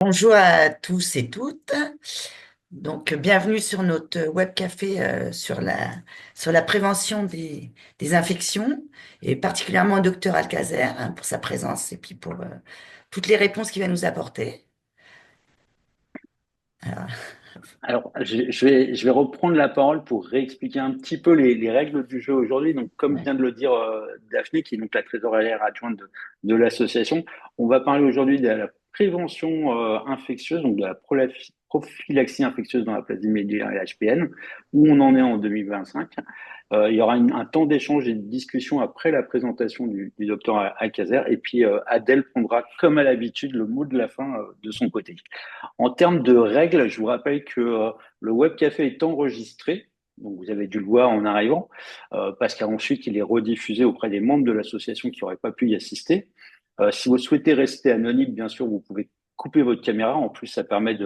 Bonjour à tous et toutes. Donc, bienvenue sur notre web café sur la prévention des infections et particulièrement au docteur Alcazer pour sa présence et puis pour toutes les réponses qu'il va nous apporter. Alors, Alors, je vais reprendre la parole pour réexpliquer un petit peu les règles du jeu aujourd'hui. Donc, comme ouais. vient de le dire Daphné, qui est donc la trésorière adjointe de l'association, on va parler aujourd'hui de la prévention infectieuse, donc de la prophylaxie infectieuse dans la plasmie médullaire et l'HPN, où on en est en 2025. Il y aura un temps d'échange et de discussion après la présentation du docteur Alcazer. Et puis, Adèle prendra, comme à l'habitude, le mot de la fin de son côté. En termes de règles, je vous rappelle que le web café est enregistré. Donc, vous avez dû le voir en arrivant, parce qu'ensuite, il est rediffusé auprès des membres de l'association qui n'auraient pas pu y assister. Si vous souhaitez rester anonyme, bien sûr, vous pouvez couper votre caméra. En plus, ça permet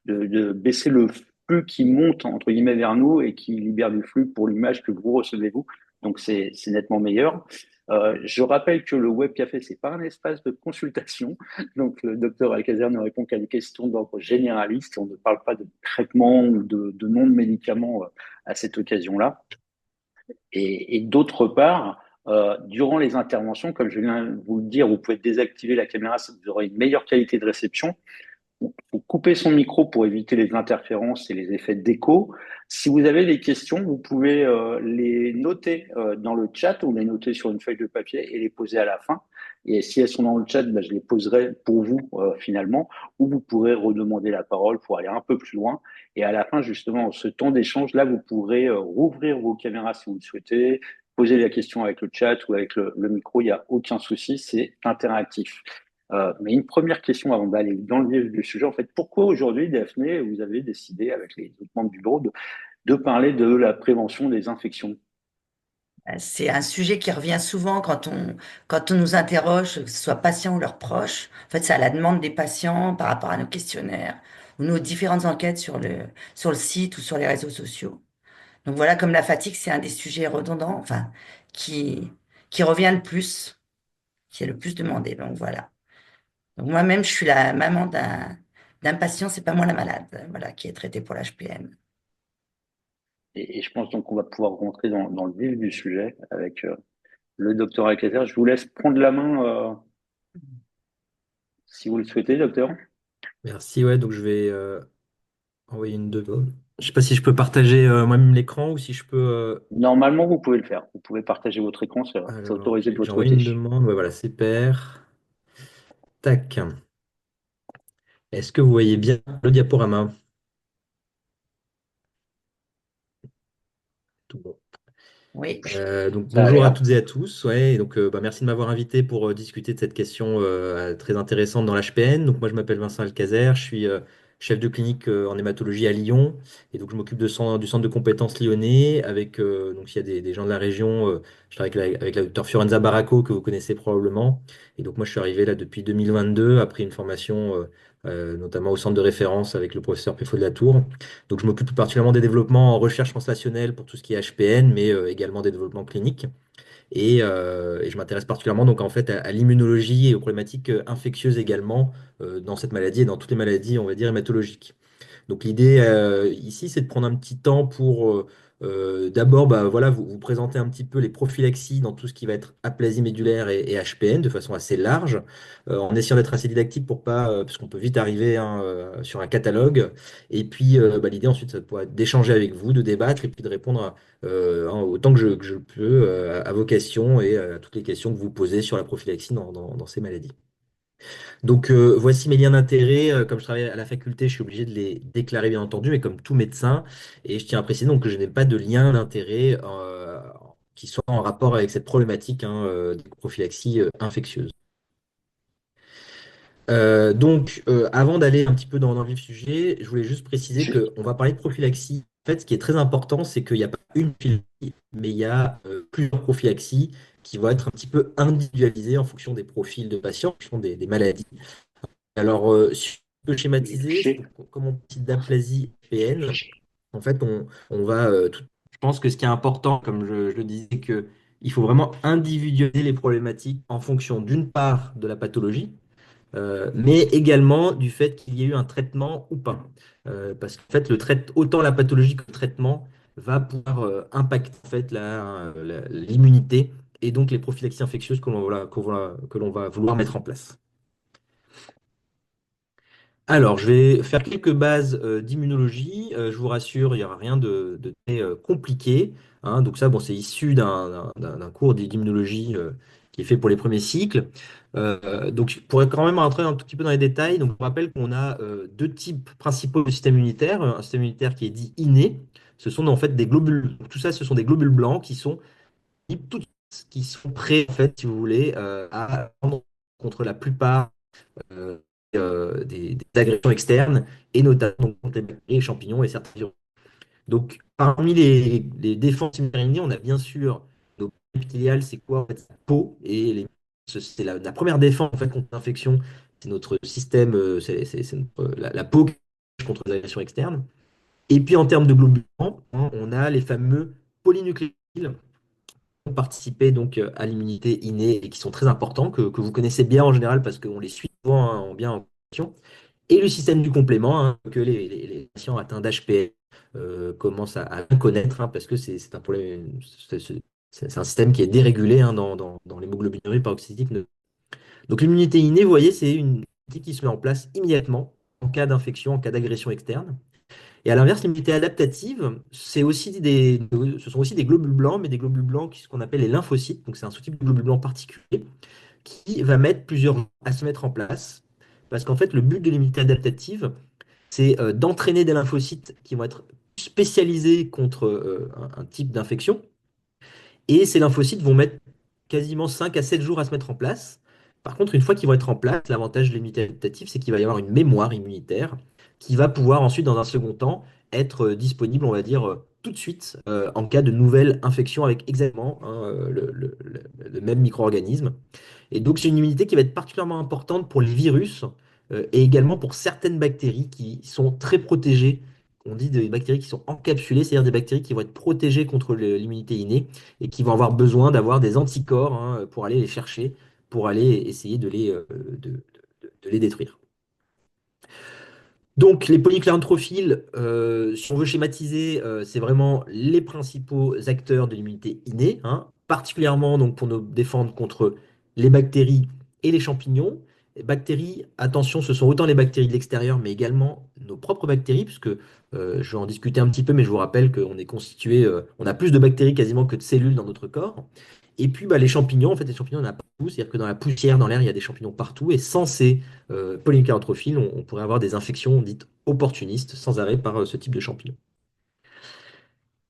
de baisser le flux qui monte, entre guillemets, vers nous et qui libère du flux pour l'image que vous recevez vous. Donc, c'est nettement meilleur. Je rappelle que le web café, c'est pas un espace de consultation. Donc, le docteur Alcazer ne répond qu'à des questions d'ordre généraliste. On ne parle pas de traitement ou de nom de médicaments à cette occasion-là. Et d'autre part, durant les interventions, comme je viens de vous le dire, vous pouvez désactiver la caméra, vous aurez une meilleure qualité de réception. Vous coupez son micro pour éviter les interférences et les effets d'écho. Si vous avez des questions, vous pouvez les noter dans le chat ou les noter sur une feuille de papier et les poser à la fin. Et si elles sont dans le chat, ben, je les poserai pour vous finalement, ou vous pourrez redemander la parole pour aller un peu plus loin. Et à la fin, justement, ce temps d'échange, là, vous pourrez rouvrir vos caméras si vous le souhaitez, poser la question avec le chat ou avec le micro, il n'y a aucun souci, c'est interactif. Mais une première question avant d'aller dans le vif du sujet, en fait, pourquoi aujourd'hui, Daphné, vous avez décidé avec les autres membres du bureau de parler de la prévention des infections? C'est un sujet qui revient souvent quand on nous interroge, que ce soit patients ou leurs proches. En fait, c'est à la demande des patients par rapport à nos questionnaires ou nos différentes enquêtes sur le site ou sur les réseaux sociaux. Donc voilà, comme la fatigue, c'est un des sujets redondants, enfin, qui, qui revient le plus, qui est le plus demandé. Donc voilà. Donc moi-même, je suis la maman d'un patient, c'est pas moi la malade, voilà, qui est traité pour l'HPN. Et je pense donc qu'on va pouvoir rentrer dans le vif du sujet avec le docteur Alcater. Je vous laisse prendre la main si vous le souhaitez, docteur. Merci, ouais, donc je vais envoyer une demande. Je sais pas si je peux partager moi-même l'écran ou si je peux. Normalement, vous pouvez le faire. Vous pouvez partager votre écran, c'est Alors, autorisé de j'ai votre envoyé côté. une demande, ouais, voilà, c'est pair. Tac. Est-ce que vous voyez bien le diaporama? Tout bon. Oui, Donc Ça a bonjour à l'air. toutes et à tous. Ouais, et donc merci de m'avoir invité pour discuter de cette question très intéressante dans l'HPN. Donc moi je m'appelle Vincent Alcazer, je suis chef de clinique en hématologie à Lyon et donc je m'occupe du centre de compétences lyonnais avec donc s'il y a des gens de la région, je travaille avec la docteure Fiorenza Baracco que vous connaissez probablement. Et donc moi je suis arrivé là depuis 2022 après une formation notamment au centre de référence avec le professeur Peffo de la Tour. Donc, je m'occupe plus particulièrement des développements en recherche translationnelle pour tout ce qui est HPN, mais également des développements cliniques. Et je m'intéresse particulièrement donc en fait à l'immunologie et aux problématiques infectieuses également dans cette maladie et dans toutes les maladies, on va dire, hématologiques. Donc l'idée ici, c'est de prendre un petit temps pour d'abord bah, voilà, vous présenter un petit peu les prophylaxies dans tout ce qui va être aplasie médulaire et HPN de façon assez large, en essayant d'être assez didactique pour pas, parce qu'on peut vite arriver hein, sur un catalogue. Et puis bah, l'idée ensuite, ça pourrait être d'échanger avec vous, de débattre et puis de répondre hein, autant que je peux à vos questions et à toutes les questions que vous posez sur la prophylaxie dans ces maladies. Donc voici mes liens d'intérêt. Comme je travaille à la faculté, je suis obligé de les déclarer bien entendu, mais comme tout médecin. Et je tiens à préciser donc que je n'ai pas de lien d'intérêt qui soit en rapport avec cette problématique hein, des prophylaxies infectieuses. Avant d'aller un petit peu dans le vif du sujet, je voulais juste préciser qu'on va parler de prophylaxie. En fait, ce qui est très important, c'est qu'il n'y a pas une prophylaxie, mais il y a plusieurs prophylaxies qui vont être un petit peu individualisées en fonction des profils de patients, en fonction des maladies. Alors, si je peux schématiser, comme on parle d'aplasie PN, en fait, on va je pense que ce qui est important, comme je le disais, que il faut vraiment individualiser les problématiques en fonction d'une part de la pathologie, mais également du fait qu'il y ait eu un traitement ou pas. Parce qu'en fait, autant la pathologie que le traitement va pouvoir impacter en fait, l'immunité et donc les prophylaxies infectieuses que l'on va vouloir mettre en place. Alors, je vais faire quelques bases d'immunologie. Je vous rassure, il n'y aura rien de très compliqué, hein. Donc ça, bon, c'est issu d'un cours d'immunologie qui est fait pour les premiers cycles. Donc, je pourrais quand même rentrer un tout petit peu dans les détails. Donc, je vous rappelle qu'on a deux types principaux de système immunitaire. Un système immunitaire qui est dit inné. Ce sont en fait des globules. Tout ça, ce sont des globules blancs qui sont prêts, en fait, si vous voulez, à prendre contre la plupart euh, des agressions externes, et notamment donc, contre les bactéries, les champignons et certains virus. Donc, parmi les défenses immunitaires, on a bien sûr nos épithéliales, c'est quoi? En fait, c'est la peau, et c'est la première défense en fait, contre l'infection, c'est notre système, la peau qui protège contre les agressions externes. Et puis en termes de globules blancs, hein, on a les fameux polynucléotides ont participé donc à l'immunité innée et qui sont très importants, que vous connaissez bien en général parce qu'on les suit souvent hein, bien en question. Et le système du complément, hein, que les patients atteints d'HPL commencent à bien connaître, hein, parce que c'est un problème, c'est un système qui est dérégulé hein, dans l'hémoglobinurie paroxydique. Donc l'immunité innée, vous voyez, c'est une immunité qui se met en place immédiatement en cas d'infection, en cas d'agression externe. Et à l'inverse, l'immunité adaptative, ce sont aussi des globules blancs, mais des globules blancs ce qu'on appelle les lymphocytes. Donc c'est un sous-type de globule blanc particulier qui va mettre plusieurs mois à se mettre en place. Parce qu'en fait, le but de l'immunité adaptative, c'est d'entraîner des lymphocytes qui vont être spécialisés contre un type d'infection. Et ces lymphocytes vont mettre quasiment 5 à 7 jours à se mettre en place. Par contre, une fois qu'ils vont être en place, l'avantage de l'immunité adaptative, c'est qu'il va y avoir une mémoire immunitaire qui va pouvoir ensuite, dans un second temps, être disponible, on va dire, tout de suite en cas de nouvelle infection avec exactement hein, le même micro-organisme. Et donc, c'est une immunité qui va être particulièrement importante pour les virus et également pour certaines bactéries qui sont très protégées. On dit des bactéries qui sont encapsulées, c'est-à-dire des bactéries qui vont être protégées contre l'immunité innée et qui vont avoir besoin d'avoir des anticorps hein, pour aller les chercher, pour aller essayer de les détruire. Donc, les polychlorantrophiles, si on veut schématiser, c'est vraiment les principaux acteurs de l'immunité innée, hein, particulièrement donc, pour nous défendre contre les bactéries et les champignons. Les bactéries, attention, ce sont autant les bactéries de l'extérieur, mais également nos propres bactéries, puisque je vais en discuter un petit peu, mais je vous rappelle qu'on est constitué, on a plus de bactéries quasiment que de cellules dans notre corps. Et puis bah, les champignons, en fait, les champignons, il y en a partout, c'est-à-dire que dans la poussière, dans l'air, il y a des champignons partout, et sans ces polynucléotrophiles, on pourrait avoir des infections dites opportunistes sans arrêt par ce type de champignons.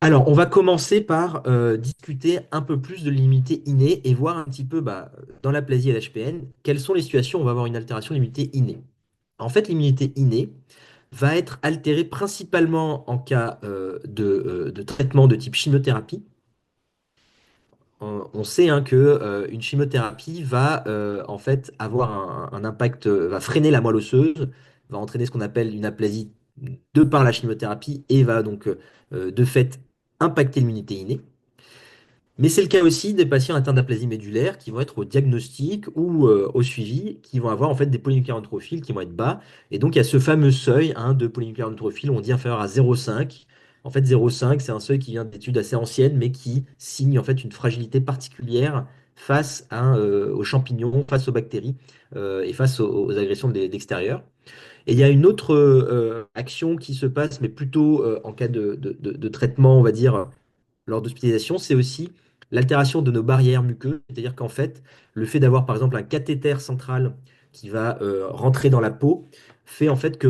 Alors, on va commencer par discuter un peu plus de l'immunité innée et voir un petit peu bah, dans l'aplasie et l'HPN, quelles sont les situations où on va avoir une altération de l'immunité innée. En fait, l'immunité innée va être altérée principalement en cas de traitement de type chimiothérapie. On sait hein, que une chimiothérapie va en fait avoir un impact, va freiner la moelle osseuse, va entraîner ce qu'on appelle une aplasie de par la chimiothérapie et va donc de fait impacter l'immunité innée. Mais c'est le cas aussi des patients atteints d'aplasie médulaire qui vont être au diagnostic ou au suivi, qui vont avoir en fait des polynucléotrophiles qui vont être bas. Et donc il y a ce fameux seuil hein, de polynucléotrophiles, on dit inférieur à 0,5. En fait, 0,5, c'est un seuil qui vient d'études assez anciennes, mais qui signe en fait une fragilité particulière face aux champignons, face aux bactéries et face aux agressions d'extérieur. Et il y a une autre action qui se passe, mais plutôt en cas de traitement, on va dire lors d'hospitalisation, c'est aussi l'altération de nos barrières muqueuses. C'est-à-dire qu'en fait, le fait d'avoir par exemple un cathéter central qui va rentrer dans la peau fait en fait que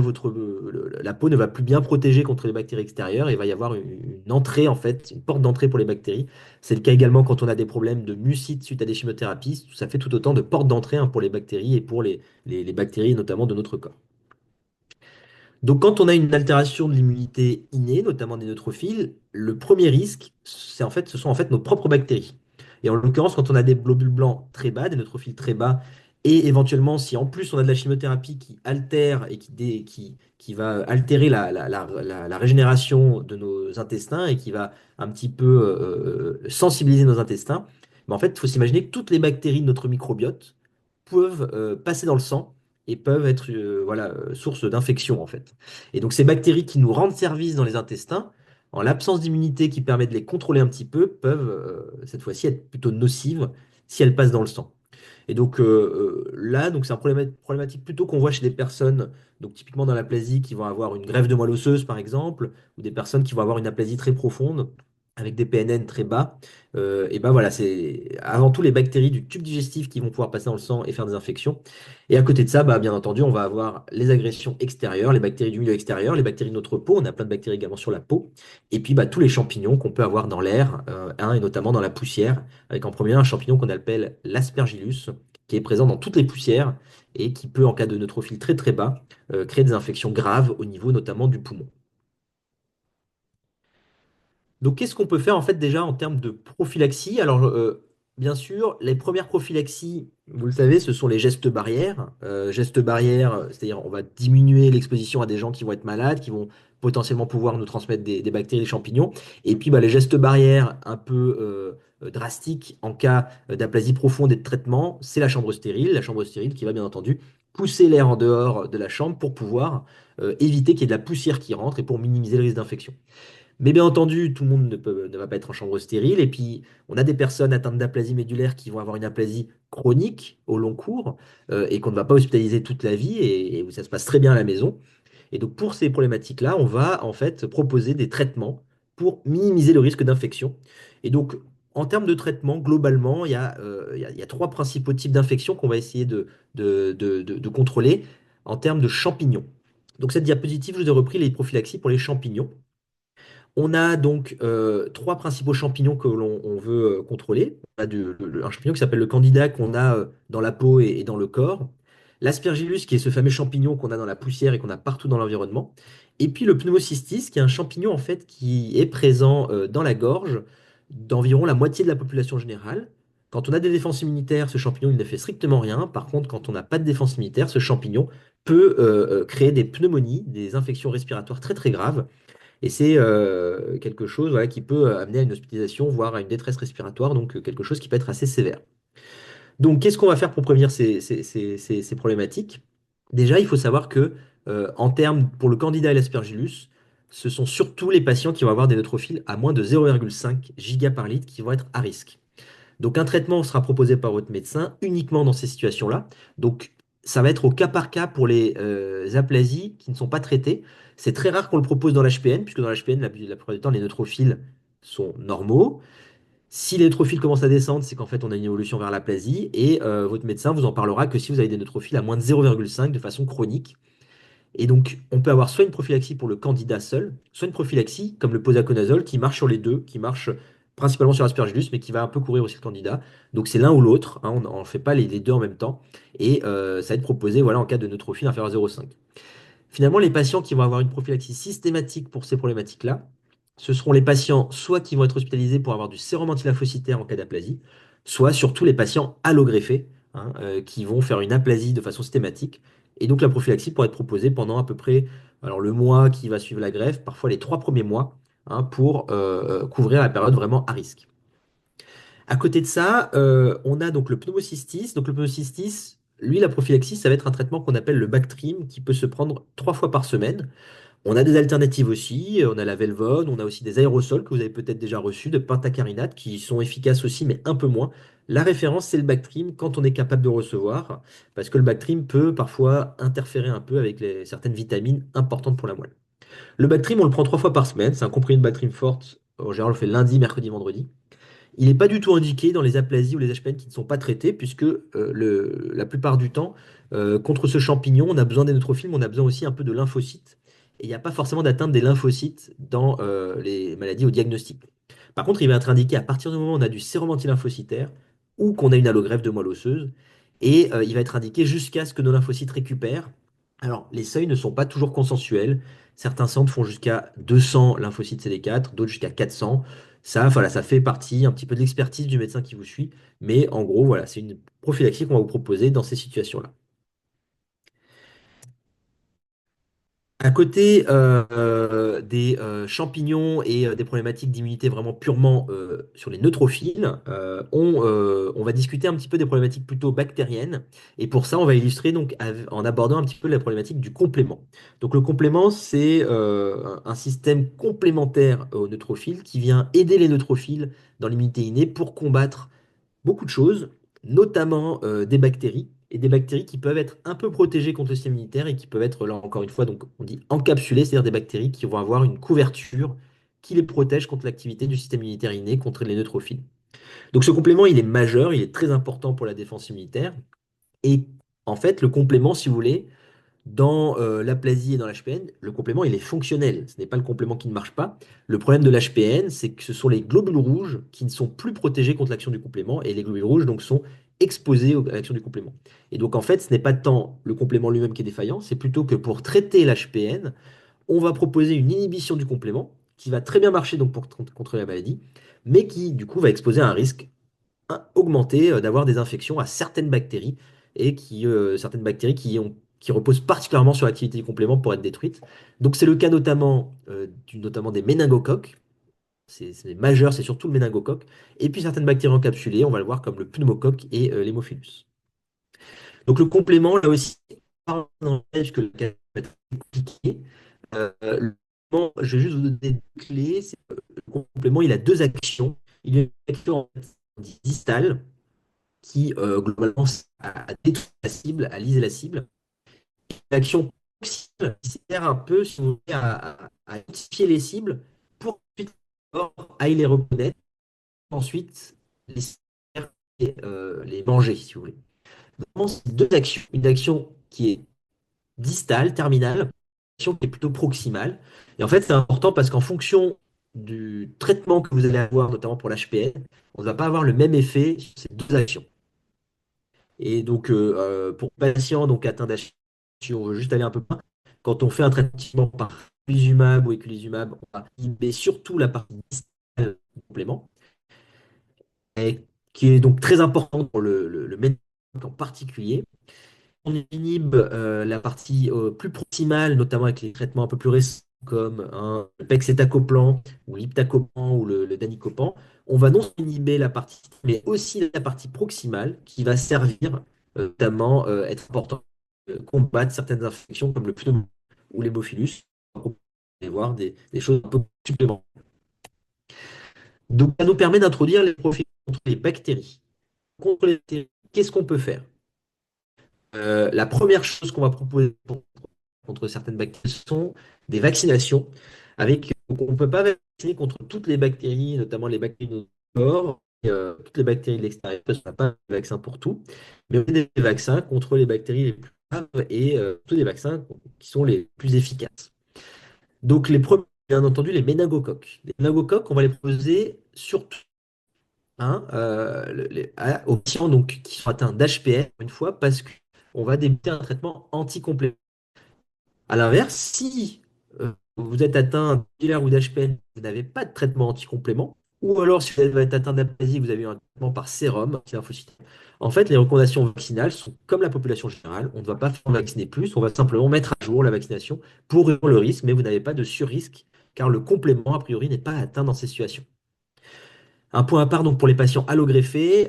la peau ne va plus bien protéger contre les bactéries extérieures et il va y avoir une entrée en fait, une porte d'entrée pour les bactéries. C'est le cas également quand on a des problèmes de mucite suite à des chimiothérapies. Ça fait tout autant de portes d'entrée hein, pour les bactéries et pour les bactéries notamment de notre corps. Donc, quand on a une altération de l'immunité innée, notamment des neutrophiles, le premier risque, ce sont en fait nos propres bactéries. Et en l'occurrence, quand on a des globules blancs très bas, des neutrophiles très bas, et éventuellement, si en plus on a de la chimiothérapie qui altère et qui va altérer la régénération de nos intestins et qui va un petit peu sensibiliser nos intestins, ben en fait, il faut s'imaginer que toutes les bactéries de notre microbiote peuvent passer dans le sang et peuvent être source d'infection en fait. Et donc ces bactéries qui nous rendent service dans les intestins, en l'absence d'immunité qui permet de les contrôler un petit peu, peuvent cette fois-ci être plutôt nocives si elles passent dans le sang. Et donc là, donc c'est un problématique plutôt qu'on voit chez des personnes, donc typiquement dans l'aplasie, qui vont avoir une greffe de moelle osseuse par exemple, ou des personnes qui vont avoir une aplasie très profonde avec des PNN très bas. Et ben voilà, c'est avant tout les bactéries du tube digestif qui vont pouvoir passer dans le sang et faire des infections. Et à côté de ça, bah, bien entendu, on va avoir les agressions extérieures, les bactéries du milieu extérieur, les bactéries de notre peau. On a plein de bactéries également sur la peau. Et puis bah, tous les champignons qu'on peut avoir dans l'air, et notamment dans la poussière, avec en premier un champignon qu'on appelle l'aspergillus, qui est présent dans toutes les poussières et qui peut, en cas de neutrophile très très bas, créer des infections graves au niveau notamment du poumon. Donc, qu'est-ce qu'on peut faire en fait déjà en termes de prophylaxie? Alors, bien sûr, les premières prophylaxies, vous le savez, ce sont les gestes barrières. Gestes barrières, c'est-à-dire on va diminuer l'exposition à des gens qui vont être malades, qui vont potentiellement pouvoir nous transmettre des bactéries, des champignons. Et puis, bah, les gestes barrières un peu drastiques en cas d'aplasie profonde et de traitement, c'est la chambre stérile. La chambre stérile qui va bien entendu pousser l'air en dehors de la chambre pour pouvoir éviter qu'il y ait de la poussière qui rentre et pour minimiser le risque d'infection. Mais bien entendu, tout le monde ne va pas être en chambre stérile. Et puis, on a des personnes atteintes d'aplasie médulaire qui vont avoir une aplasie chronique au long cours et qu'on ne va pas hospitaliser toute la vie et ça se passe très bien à la maison. Et donc, pour ces problématiques-là, on va en fait proposer des traitements pour minimiser le risque d'infection. Et donc, en termes de traitement, globalement, il y a trois principaux types d'infections qu'on va essayer de contrôler en termes de champignons. Donc, cette diapositive, je vous ai repris les prophylaxies pour les champignons. On a donc trois principaux champignons que l'on on veut contrôler. On a un champignon qui s'appelle le candida qu'on a dans la peau et dans le corps. L'aspergillus, qui est ce fameux champignon qu'on a dans la poussière et qu'on a partout dans l'environnement. Et puis le pneumocystis, qui est un champignon en fait qui est présent dans la gorge d'environ la moitié de la population générale. Quand on a des défenses immunitaires, ce champignon il ne fait strictement rien. Par contre, quand on n'a pas de défense immunitaire, ce champignon peut créer des pneumonies, des infections respiratoires très très graves. Et c'est quelque chose voilà, qui peut amener à une hospitalisation, voire à une détresse respiratoire, donc quelque chose qui peut être assez sévère. Donc, qu'est-ce qu'on va faire pour prévenir ces problématiques? Déjà, il faut savoir que, en termes, pour le Candida et l'Aspergillus, ce sont surtout les patients qui vont avoir des neutrophiles à moins de 0,5 giga par litre qui vont être à risque. Donc un traitement sera proposé par votre médecin uniquement dans ces situations-là. Donc ça va être au cas par cas pour les aplasies qui ne sont pas traitées. C'est très rare qu'on le propose dans l'HPN, puisque dans l'HPN, la plupart du temps, les neutrophiles sont normaux. Si les neutrophiles commencent à descendre, c'est qu'en fait, on a une évolution vers l'aplasie, et votre médecin vous en parlera que si vous avez des neutrophiles à moins de 0,5 de façon chronique. Et donc, on peut avoir soit une prophylaxie pour le candida seul, soit une prophylaxie comme le posaconazole qui marche sur les deux, qui marche principalement sur l'aspergillus, mais qui va un peu courir aussi le candida. Donc, c'est l'un ou l'autre, hein, on ne fait pas les deux en même temps. Et ça va être proposé voilà, en cas de neutrophile inférieur à 0,5. Finalement, les patients qui vont avoir une prophylaxie systématique pour ces problématiques-là, ce seront les patients soit qui vont être hospitalisés pour avoir du sérum antilymphocytaire en cas d'aplasie, soit surtout les patients allogreffés, hein, qui vont faire une aplasie de façon systématique. Et donc la prophylaxie pourra être proposée pendant à peu près alors, le mois qui va suivre la greffe, parfois les 3 premiers mois, hein, pour couvrir la période vraiment à risque. À côté de ça, on a donc le pneumocystis. Donc le pneumocystis, lui, la prophylaxie, ça va être un traitement qu'on appelle le Bactrim, qui peut se prendre 3 fois par semaine. On a des alternatives aussi, on a la Velvon, on a aussi des aérosols que vous avez peut-être déjà reçus, de pentacarinate, qui sont efficaces aussi, mais un peu moins. La référence, c'est le Bactrim quand on est capable de recevoir, parce que le Bactrim peut parfois interférer un peu avec certaines vitamines importantes pour la moelle. Le Bactrim, on le prend 3 fois par semaine, c'est un comprimé de Bactrim forte, en général on le fait lundi, mercredi, vendredi. Il n'est pas du tout indiqué dans les aplasies ou les HPN qui ne sont pas traités, puisque la plupart du temps, contre ce champignon, on a besoin des neutrophiles, mais on a besoin aussi un peu de lymphocytes. Et il n'y a pas forcément d'atteinte des lymphocytes dans les maladies au diagnostic. Par contre, il va être indiqué à partir du moment où on a du sérum antilymphocytaire ou qu'on a une allogreffe de moelle osseuse. Et il va être indiqué jusqu'à ce que nos lymphocytes récupèrent. Alors, les seuils ne sont pas toujours consensuels. Certains centres font jusqu'à 200 lymphocytes CD4, d'autres jusqu'à 400. Ça, voilà, ça fait partie un petit peu de l'expertise du médecin qui vous suit. Mais en gros, voilà, c'est une prophylaxie qu'on va vous proposer dans ces situations-là. À côté des champignons et des problématiques d'immunité vraiment purement sur les neutrophiles, on va discuter un petit peu des problématiques plutôt bactériennes. Et pour ça, on va illustrer donc en abordant un petit peu la problématique du complément. Donc le complément, c'est un système complémentaire aux neutrophiles qui vient aider les neutrophiles dans l'immunité innée pour combattre beaucoup de choses, notamment des bactéries, et des bactéries qui peuvent être un peu protégées contre le système immunitaire et qui peuvent être, là encore une fois, donc on dit encapsulées, c'est-à-dire des bactéries qui vont avoir une couverture qui les protège contre l'activité du système immunitaire inné, contre les neutrophiles. Donc ce complément, il est majeur, il est très important pour la défense immunitaire. Et en fait, le complément, si vous voulez, dans l'aplasie et dans l'HPN, le complément, il est fonctionnel. Ce n'est pas le complément qui ne marche pas. Le problème de l'HPN, c'est que ce sont les globules rouges qui ne sont plus protégés contre l'action du complément et les globules rouges donc sont exposés à l'action du complément. Et donc en fait, ce n'est pas tant le complément lui-même qui est défaillant, c'est plutôt que pour traiter l'HPN, on va proposer une inhibition du complément qui va très bien marcher donc pour contrôler la maladie, mais qui du coup va exposer à un risque augmenter, d'avoir des infections à certaines bactéries et certaines bactéries qui reposent particulièrement sur l'activité du complément pour être détruites. Donc c'est le cas notamment, notamment des méningocoques. C'est majeur, c'est surtout le méningocoque. Et puis certaines bactéries encapsulées, on va le voir comme le pneumocoque et l'hémophilus. Donc le complément, là aussi, puisque le cas peut être compliqué. Je vais juste vous donner deux clés. Le complément, il a deux actions. Il a une action en fait, distale qui globalement sert à détruire la cible, à liser la cible. L'action proximale qui sert un peu, si vous voulez, à identifier les cibles pour ensuite aille les reconnaître, ensuite les et les manger, si vous voulez. Donc, c'est deux actions. Une action qui est distale, terminale, une action qui est plutôt proximale. Et en fait, c'est important parce qu'en fonction du traitement que vous allez avoir, notamment pour l'HPN, on ne va pas avoir le même effet sur ces deux actions. Et donc, pour le patient donc, atteint d'HI, si on veut juste aller un peu plus loin, quand on fait un traitement par eculizumab ou eculizumab, on va inhiber surtout la partie distale du complément, et qui est donc très importante pour le médecin en particulier. On inhibe la partie plus proximale, notamment avec les traitements un peu plus récents comme le pegcetacoplan ou l'iptacopan ou le danicopan. On va non seulement inhiber la partie, mais aussi la partie proximale qui va servir notamment être important combattre certaines infections comme le pneumonie ou l'hémophilus. On va voir des choses un peu supplémentaires. Donc, ça nous permet d'introduire les profils contre les bactéries. Contre les bactéries, qu'est-ce qu'on peut faire? La première chose qu'on va proposer contre certaines bactéries sont des vaccinations. On ne peut pas vacciner contre toutes les bactéries, notamment les bactéries de notre corps, et, toutes les bactéries de l'extérieur, parce qu'on n'a pas de vaccin pour tout, mais on a des vaccins contre les bactéries les plus graves et tous les vaccins qui sont les plus efficaces. Donc les premiers, bien entendu, les méningocoques. Les méningocoques, on va les proposer surtout hein, aux patients donc, qui sont atteints d'HPN, une fois, parce qu'on va débuter un traitement anticomplémentaire. À l'inverse, si vous êtes atteint d'hilaire ou d'HPN, vous n'avez pas de traitement anticomplément, ou alors si vous êtes atteint d'aplasie, vous avez eu un traitement par sérum, lymphocyte. En fait, les recommandations vaccinales sont comme la population générale. On ne va pas faire vacciner plus, on va simplement mettre à jour la vaccination pour réduire le risque, mais vous n'avez pas de surrisque, car le complément, a priori, n'est pas atteint dans ces situations. Un point à part donc pour les patients allogreffés.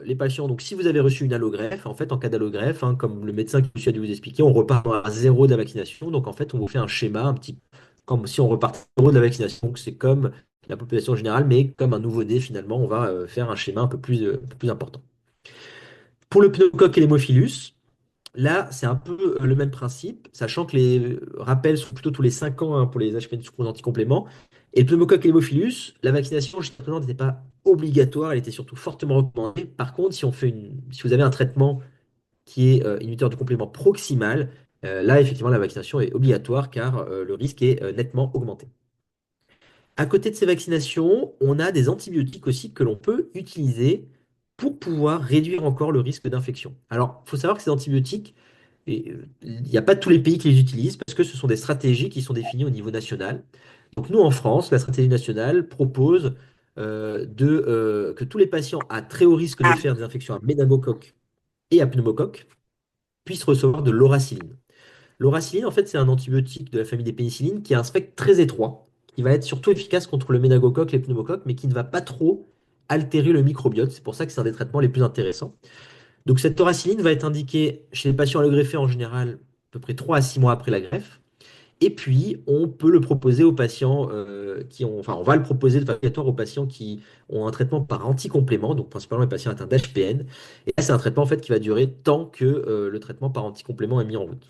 Les patients, donc si vous avez reçu une allogreffe, en fait, en cas d'allogreffe, hein, comme le médecin qui a dû vous expliquer, on repart à zéro de la vaccination. Donc en fait, on vous fait un schéma un petit comme si on repartait à zéro de la vaccination. Donc c'est comme la population générale, mais comme un nouveau-né finalement, on va faire un schéma un peu plus important. Pour le pneumocoque et l'hémophilus, là, c'est un peu le même principe, sachant que les rappels sont plutôt tous les 5 ans hein, pour les HPN sous anti-complément. Et le pneumocoque et l'hémophilus, la vaccination jusqu'à présent n'était pas obligatoire, elle était surtout fortement recommandée. Par contre, si vous avez un traitement qui est inhibiteur du complément proximal, là, effectivement, la vaccination est obligatoire car le risque est nettement augmenté. À côté de ces vaccinations, on a des antibiotiques aussi que l'on peut utiliser pour pouvoir réduire encore le risque d'infection. Alors, il faut savoir que ces antibiotiques, il n'y a pas tous les pays qui les utilisent parce que ce sont des stratégies qui sont définies au niveau national. Donc nous, en France, la stratégie nationale propose que tous les patients à très haut risque de faire des infections à méningocoque et à pneumocoque puissent recevoir de l'oracyline. L'oracycline, en fait, c'est un antibiotique de la famille des pénicillines qui a un spectre très étroit, qui va être surtout efficace contre le méningocoque, les pneumocoques, mais qui ne va pas trop altérer le microbiote. C'est pour ça que c'est un des traitements les plus intéressants. Donc cette thoraciline va être indiquée chez les patients allogreffés en général à peu près 3 à 6 mois après la greffe. Et puis, on peut le proposer aux patients enfin, on va le proposer de façon obligatoire aux patients qui ont un traitement par anticomplément, donc principalement les patients atteints d'HPN. Et là, c'est un traitement en fait qui va durer tant que le traitement par anticomplément est mis en route.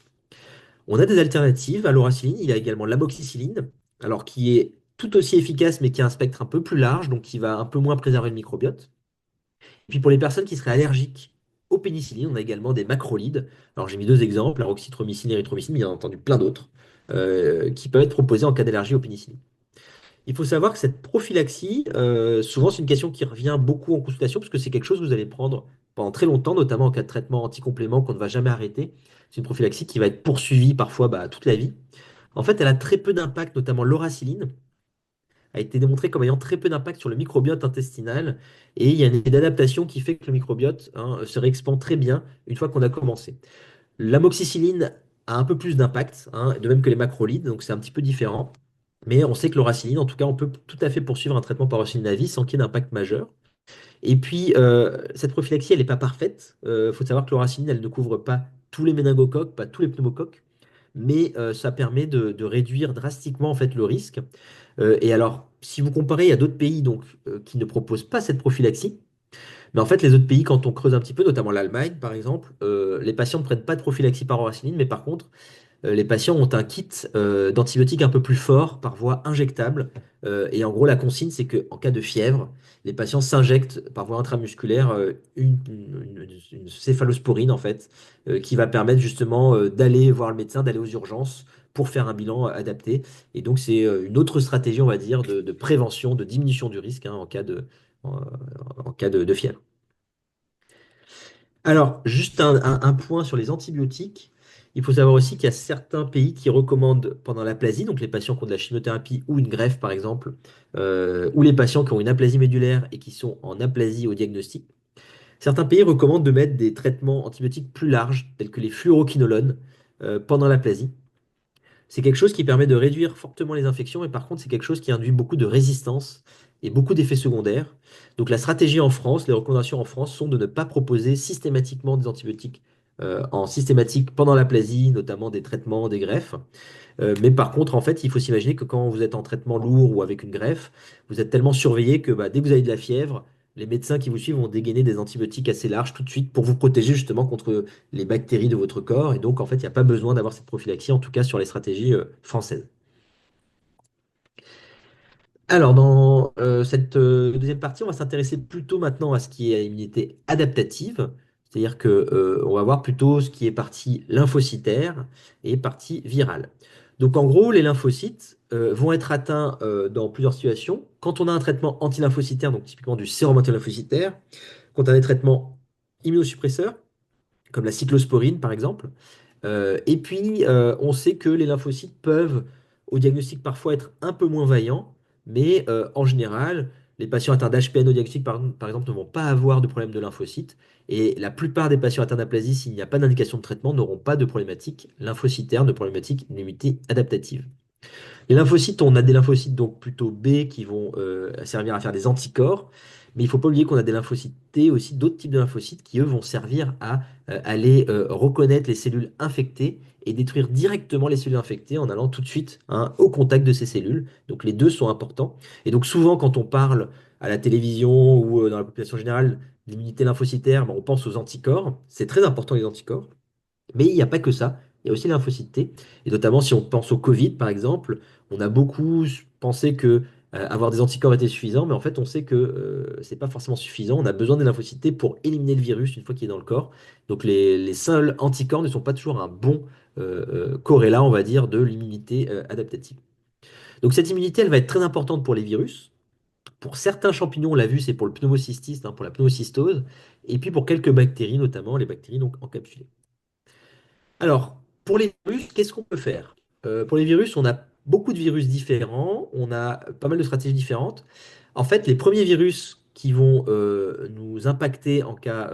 On a des alternatives à l'oraciline. Il y a également l'amoxicilline, alors qui est tout aussi efficace, mais qui a un spectre un peu plus large, donc qui va un peu moins préserver le microbiote. Puis pour les personnes qui seraient allergiques aux pénicillines, on a également des macrolides. Alors j'ai mis deux exemples, la roxythromycine, l'érythromycine, mais il y en a entendu plein d'autres qui peuvent être proposés en cas d'allergie aux pénicillines. Il faut savoir que cette prophylaxie, souvent c'est une question qui revient beaucoup en consultation parce que c'est quelque chose que vous allez prendre pendant très longtemps, notamment en cas de traitement anticomplément qu'on ne va jamais arrêter. C'est une prophylaxie qui va être poursuivie parfois toute la vie. En fait, elle a très peu d'impact, notamment l'oracyline a été démontré comme ayant très peu d'impact sur le microbiote intestinal. Et il y a une idée d'adaptation qui fait que le microbiote se réexpand très bien une fois qu'on a commencé. L'amoxicilline a un peu plus d'impact, de même que les macrolides, donc c'est un petit peu différent. Mais on sait que l'oracycline, en tout cas, on peut tout à fait poursuivre un traitement par oracycline à vie sans qu'il y ait d'impact majeur. Et puis, cette prophylaxie, elle n'est pas parfaite. Il faut savoir que l'oracycline, elle ne couvre pas tous les méningocoques, pas tous les pneumocoques, mais ça permet de réduire drastiquement en fait le risque. Et alors, si vous comparez, il y a d'autres pays donc, qui ne proposent pas cette prophylaxie. Mais en fait, les autres pays, quand on creuse un petit peu, notamment l'Allemagne par exemple, les patients ne prennent pas de prophylaxie par oracycline, mais par contre, les patients ont un kit d'antibiotiques un peu plus fort par voie injectable. Et en gros, la consigne, c'est qu'en cas de fièvre, les patients s'injectent par voie intramusculaire une céphalosporine, en fait, qui va permettre justement d'aller voir le médecin, d'aller aux urgences pour faire un bilan adapté. Et donc, c'est une autre stratégie, on va dire, de prévention, de diminution du risque en, en cas de fièvre. Alors, juste un point sur les antibiotiques. Il faut savoir aussi qu'il y a certains pays qui recommandent pendant l'aplasie, donc les patients qui ont de la chimiothérapie ou une greffe par exemple, ou les patients qui ont une aplasie médulaire et qui sont en aplasie au diagnostic, certains pays recommandent de mettre des traitements antibiotiques plus larges, tels que les fluoroquinolones, pendant l'aplasie. C'est quelque chose qui permet de réduire fortement les infections, et par contre, c'est quelque chose qui induit beaucoup de résistance et beaucoup d'effets secondaires. Donc la stratégie en France, les recommandations en France sont de ne pas proposer systématiquement des antibiotiques en systématique pendant l'aplasie, notamment des traitements, des greffes. Mais par contre, en fait, il faut s'imaginer que quand vous êtes en traitement lourd ou avec une greffe, vous êtes tellement surveillé que dès que vous avez de la fièvre, les médecins qui vous suivent vont dégainer des antibiotiques assez larges tout de suite pour vous protéger justement contre les bactéries de votre corps. Et donc, en fait, il n'y a pas besoin d'avoir cette prophylaxie, en tout cas sur les stratégies françaises. Alors, dans cette deuxième partie, on va s'intéresser plutôt maintenant à ce qui est immunité adaptative, c'est-à-dire que on va voir plutôt ce qui est partie lymphocytaire et partie virale. Donc, en gros, les lymphocytes vont être atteints dans plusieurs situations. Quand on a un traitement anti-lymphocytaire, donc typiquement du sérum anti-lymphocytaire, quand on a des traitements immunosuppresseurs, comme la cyclosporine par exemple. Et puis, on sait que les lymphocytes peuvent, au diagnostic, parfois être un peu moins vaillants, mais en général, les patients atteints d'HPN au diagnostic, par exemple, ne vont pas avoir de problème de lymphocytes. Et la plupart des patients atteints d'aplasie, s'il n'y a pas d'indication de traitement, n'auront pas de problématique lymphocytaire, de problématique d'immunité adaptative. Les lymphocytes, on a des lymphocytes donc plutôt B qui vont servir à faire des anticorps, mais il ne faut pas oublier qu'on a des lymphocytes T aussi, d'autres types de lymphocytes qui, eux, vont servir à aller reconnaître les cellules infectées et détruire directement les cellules infectées en allant tout de suite au contact de ces cellules. Donc les deux sont importants. Et donc souvent, quand on parle à la télévision ou dans la population générale d'immunité lymphocytaire, on pense aux anticorps. C'est très important les anticorps. Mais il n'y a pas que ça, il y a aussi les lymphocytes T. Et notamment, si on pense au Covid, par exemple, on a beaucoup pensé que avoir des anticorps était suffisant, mais en fait, on sait que c'est pas forcément suffisant. On a besoin des lymphocytes T pour éliminer le virus une fois qu'il est dans le corps. Donc, les seuls anticorps ne sont pas toujours un bon corrélat, on va dire, de l'immunité adaptative. Donc, cette immunité, elle va être très importante pour les virus. Pour certains champignons, on l'a vu, c'est pour le pneumocystis, pour la pneumocystose, et puis pour quelques bactéries, notamment les bactéries donc encapsulées. Alors, pour les virus, qu'est-ce qu'on peut faire? Pour les virus, on a beaucoup de virus différents, on a pas mal de stratégies différentes. En fait, les premiers virus qui vont nous impacter en cas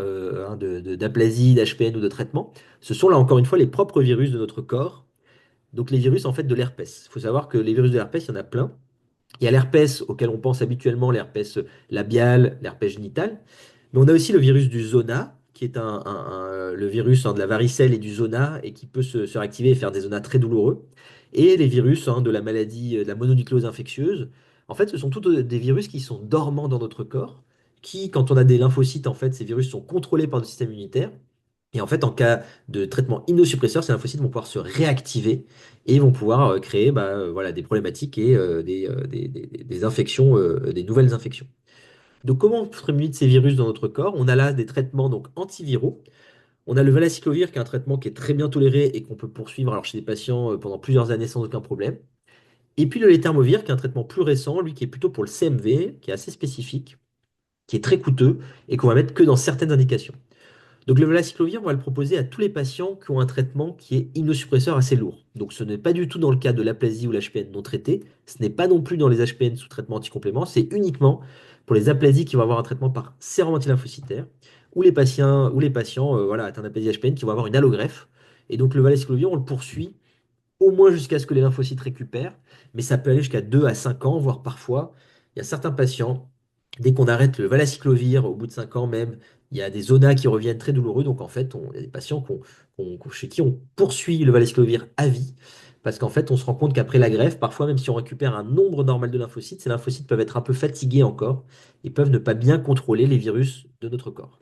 d'aplasie, d'HPN ou de traitement, ce sont là encore une fois les propres virus de notre corps. Donc les virus en fait de l'herpès. Il faut savoir que les virus de l'herpès, il y en a plein. Il y a l'herpès auquel on pense habituellement, l'herpès labial, l'herpès génital. Mais on a aussi le virus du zona, qui est le virus de la varicelle et du zona, et qui peut se réactiver et faire des zonas très douloureux. Et les virus de la maladie de la mononucléose infectieuse. En fait, ce sont tous des virus qui sont dormants dans notre corps, qui, quand on a des lymphocytes, en fait, ces virus sont contrôlés par le système immunitaire. Et en fait, en cas de traitement immunosuppresseur, ces lymphocytes vont pouvoir se réactiver et vont pouvoir créer voilà, des problématiques et des infections, des nouvelles infections. Donc, comment on prémunit de ces virus dans notre corps? On a là des traitements donc, antiviraux. On a le valacyclovir, qui est un traitement qui est très bien toléré et qu'on peut poursuivre alors, chez des patients pendant plusieurs années sans aucun problème. Et puis le léthermovir, qui est un traitement plus récent, lui qui est plutôt pour le CMV, qui est assez spécifique, qui est très coûteux et qu'on va mettre que dans certaines indications. Donc le valacyclovir, on va le proposer à tous les patients qui ont un traitement qui est immunosuppresseur assez lourd. Donc ce n'est pas du tout dans le cas de l'aplasie ou l'HPN non traité, ce n'est pas non plus dans les HPN sous traitement anticomplément, c'est uniquement pour les aplasies qui vont avoir un traitement par sérum antilymphocytaire ou les patients voilà, atteints d'aplasie HPN qui vont avoir une allogreffe. Et donc le valacyclovir, on le poursuit au moins jusqu'à ce que les lymphocytes récupèrent, mais ça peut aller jusqu'à 2 à 5 ans, voire parfois, il y a certains patients, dès qu'on arrête le valacyclovir, au bout de 5 ans même, il y a des zonas qui reviennent très douloureux, donc en fait, il y a des patients chez qui on poursuit le valacyclovir à vie, parce qu'en fait, on se rend compte qu'après la greffe, parfois, même si on récupère un nombre normal de lymphocytes, ces lymphocytes peuvent être un peu fatigués encore et peuvent ne pas bien contrôler les virus de notre corps.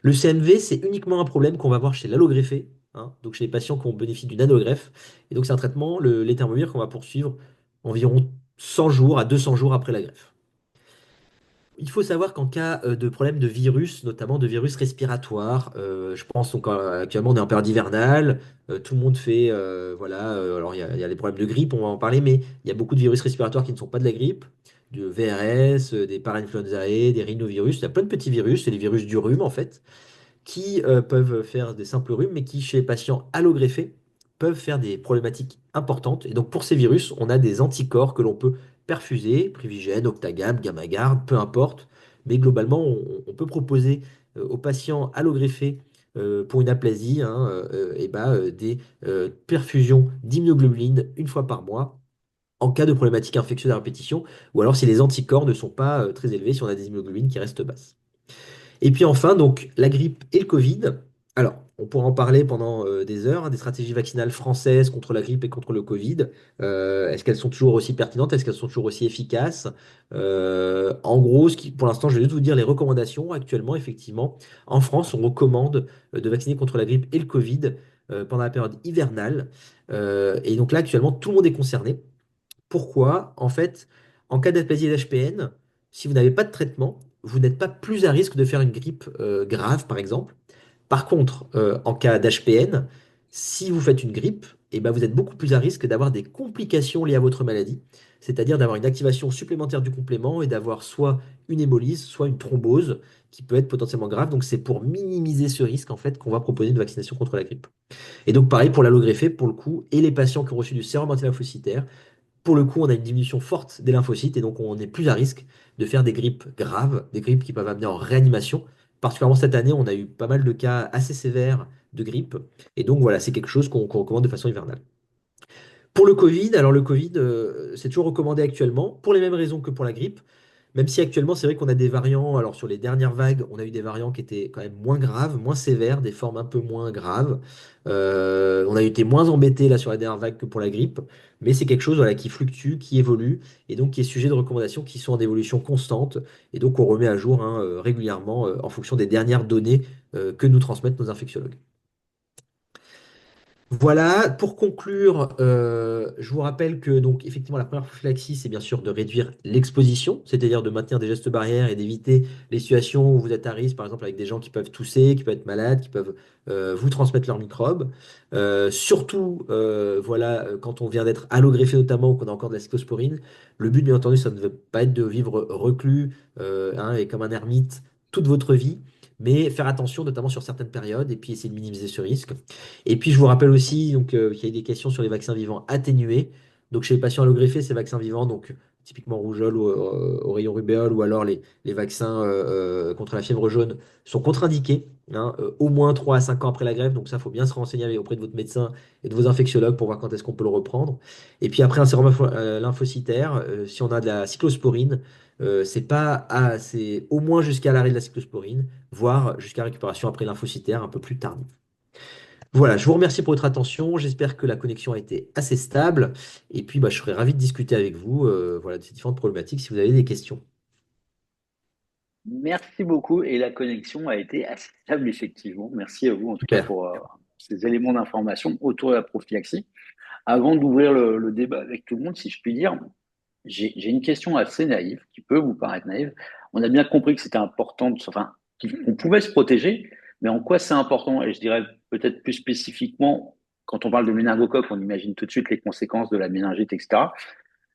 Le CMV, c'est uniquement un problème qu'on va voir chez l'allogreffé, hein, donc chez les patients qui ont bénéficié d'une allogreffe. Et donc c'est un traitement, l'éthermovir, qu'on va poursuivre environ 100 jours à 200 jours après la greffe. Il faut savoir qu'en cas de problème de virus, notamment de virus respiratoires, je pense donc actuellement on est en période hivernale, tout le monde fait, voilà, alors il y a les problèmes de grippe, on va en parler, mais il y a beaucoup de virus respiratoires qui ne sont pas de la grippe, du VRS, des parainfluenzae, des rhinovirus, il y a plein de petits virus, c'est les virus du rhume en fait qui peuvent faire des simples rhumes, mais qui, chez les patients allogreffés, peuvent faire des problématiques importantes. Et donc, pour ces virus, on a des anticorps que l'on peut perfuser, Privigène, Octagam, Gammagarde, peu importe. Mais globalement, on peut proposer aux patients allogreffés pour une aplasie des perfusions d'immunoglobuline une fois par mois en cas de problématique infectieuse à répétition, ou alors si les anticorps ne sont pas très élevés, si on a des immunoglobulines qui restent basses. Et puis enfin, donc la grippe et le Covid. Alors, on pourra en parler pendant des heures, hein, des stratégies vaccinales françaises contre la grippe et contre le Covid. Est-ce qu'elles sont toujours aussi pertinentes? Est-ce qu'elles sont toujours aussi efficaces? En gros, pour l'instant, je vais juste vous dire les recommandations. Actuellement, effectivement, en France, on recommande de vacciner contre la grippe et le Covid pendant la période hivernale. Et donc là, actuellement, tout le monde est concerné. Pourquoi? En fait, en cas d'aplasie d'HPN, si vous n'avez pas de traitement, vous n'êtes pas plus à risque de faire une grippe grave, par exemple. Par contre, en cas d'HPN, si vous faites une grippe, eh ben, vous êtes beaucoup plus à risque d'avoir des complications liées à votre maladie, c'est-à-dire d'avoir une activation supplémentaire du complément et d'avoir soit une hémolyse, soit une thrombose qui peut être potentiellement grave. Donc c'est pour minimiser ce risque en fait qu'on va proposer une vaccination contre la grippe. Et donc pareil pour l'allogreffé pour le coup et les patients qui ont reçu du sérum antilymphocytaire. Pour le coup, on a une diminution forte des lymphocytes et donc on est plus à risque de faire des grippes graves, des grippes qui peuvent amener en réanimation. Particulièrement cette année, on a eu pas mal de cas assez sévères de grippe. Et donc voilà, c'est quelque chose qu'on recommande de façon hivernale. Pour le Covid, alors le Covid, c'est toujours recommandé actuellement, pour les mêmes raisons que pour la grippe, même si actuellement, c'est vrai qu'on a des variants, alors sur les dernières vagues, on a eu des variants qui étaient quand même moins graves, moins sévères, des formes un peu moins graves. On a été moins embêtés là sur la dernière vague que pour la grippe, mais c'est quelque chose voilà, qui fluctue, qui évolue, et donc qui est sujet de recommandations qui sont en évolution constante, et donc on remet à jour hein, régulièrement en fonction des dernières données que nous transmettent nos infectiologues. Voilà, pour conclure, je vous rappelle que donc effectivement la première prophylaxie, c'est bien sûr de réduire l'exposition, c'est-à-dire de maintenir des gestes barrières et d'éviter les situations où vous êtes à risque, par exemple avec des gens qui peuvent tousser, qui peuvent être malades, qui peuvent vous transmettre leurs microbes. Surtout, voilà, quand on vient d'être allogreffé notamment ou qu'on a encore de la cyclosporine, le but bien entendu, ça ne veut pas être de vivre reclus hein, et comme un ermite toute votre vie, mais faire attention notamment sur certaines périodes et puis essayer de minimiser ce risque. Et puis je vous rappelle aussi donc, qu'il y a eu des questions sur les vaccins vivants atténués. Donc chez les patients allogreffés, ces vaccins vivants donc, typiquement rougeole ou au rayon rubéole, ou alors les vaccins contre la fièvre jaune, sont contre-indiqués, hein, au moins 3 à 5 ans après la greffe. Donc ça, il faut bien se renseigner auprès de votre médecin et de vos infectiologues pour voir quand est-ce qu'on peut le reprendre. Et puis après un sérum lymphocytaire, si on a de la cyclosporine, c'est au moins jusqu'à l'arrêt de la cyclosporine, voire jusqu'à récupération après lymphocytaire un peu plus tardive. Voilà, je vous remercie pour votre attention. J'espère que la connexion a été assez stable. Et puis, bah, je serais ravi de discuter avec vous, voilà, de ces différentes problématiques si vous avez des questions. Merci beaucoup et la connexion a été assez stable effectivement. Merci à vous en tout cas Super. pour ces éléments d'information autour de la prophylaxie. Avant d'ouvrir le débat avec tout le monde, si je puis dire, j'ai une question assez naïve qui peut vous paraître naïve. On a bien compris que c'était important, enfin, qu'on pouvait se protéger, mais en quoi c'est important? Et je dirais peut-être plus spécifiquement, quand on parle de méningocoque, on imagine tout de suite les conséquences de la méningite, etc.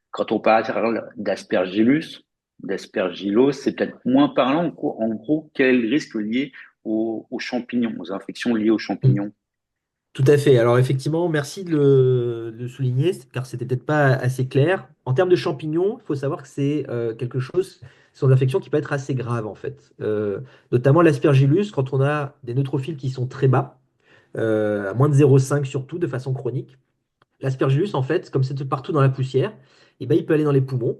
Quand on parle d'aspergillus, d'aspergillose, c'est peut-être moins parlant. En gros, quel risque lié aux champignons, aux infections liées aux champignons? Tout à fait. Alors effectivement, merci de le souligner, car c'était peut-être pas assez clair. En termes de champignons, il faut savoir que c'est quelque chose, ce sont des infections qui peuvent être assez graves en fait. Notamment l'aspergillus, quand on a des neutrophiles qui sont très bas, à moins de 0,5 surtout, de façon chronique. L'aspergillus, en fait, comme c'est partout dans la poussière, eh ben, il peut aller dans les poumons.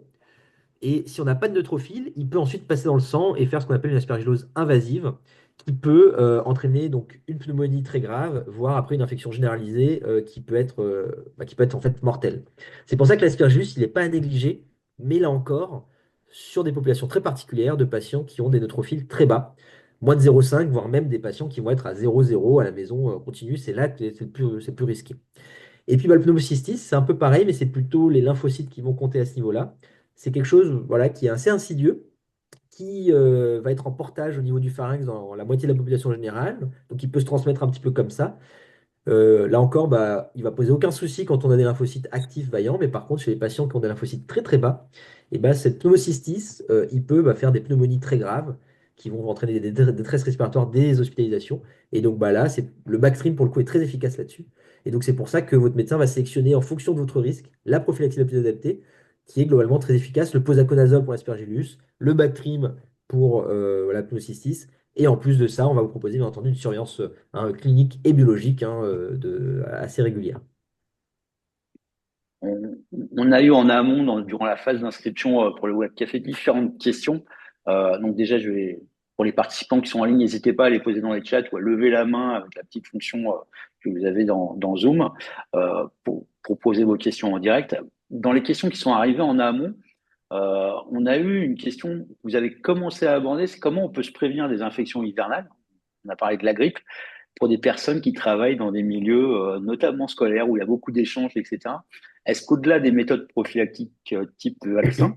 Et si on n'a pas de neutrophile, il peut ensuite passer dans le sang et faire ce qu'on appelle une aspergillose invasive, qui peut entraîner donc une pneumonie très grave, voire après une infection généralisée qui peut être en fait mortelle. C'est pour ça que l'aspergillus, il n'est pas à négliger, mais là encore, sur des populations très particulières de patients qui ont des neutrophiles très bas, moins de 0,5, voire même des patients qui vont être à 0,0 à la maison continue, c'est là que c'est le plus risqué. Et puis bah, le pneumocystis, c'est un peu pareil, mais c'est plutôt les lymphocytes qui vont compter à ce niveau-là. C'est quelque chose voilà, qui est assez insidieux, qui va être en portage au niveau du pharynx dans la moitié de la population générale. Donc il peut se transmettre un petit peu comme ça. Là encore, bah, il va poser aucun souci quand on a des lymphocytes actifs vaillants, mais par contre, chez les patients qui ont des lymphocytes très très bas, et bah, cette pneumocystis, il peut bah, faire des pneumonies très graves qui vont entraîner des détresses respiratoires, des hospitalisations. Et donc bah, là, le Bactrim, pour le coup, est très efficace là-dessus. Et donc c'est pour ça que votre médecin va sélectionner en fonction de votre risque la prophylaxie la plus adaptée, qui est globalement très efficace, le posaconazole pour l'aspergillus, le Bactrim pour la pneumocystis. Et en plus de ça, on va vous proposer bien entendu une surveillance clinique et biologique assez régulière. On, on a eu en amont, durant la phase d'inscription pour le web café, différentes questions. Donc déjà, pour les participants qui sont en ligne, n'hésitez pas à les poser dans les chats ou à lever la main avec la petite fonction que vous avez dans Zoom pour poser vos questions en direct. Dans les questions qui sont arrivées en amont, on a eu une question que vous avez commencé à aborder, c'est comment on peut se prévenir des infections hivernales. On a parlé de la grippe pour des personnes qui travaillent dans des milieux, notamment scolaires, où il y a beaucoup d'échanges, etc. Est-ce qu'au-delà des méthodes prophylactiques type vaccin,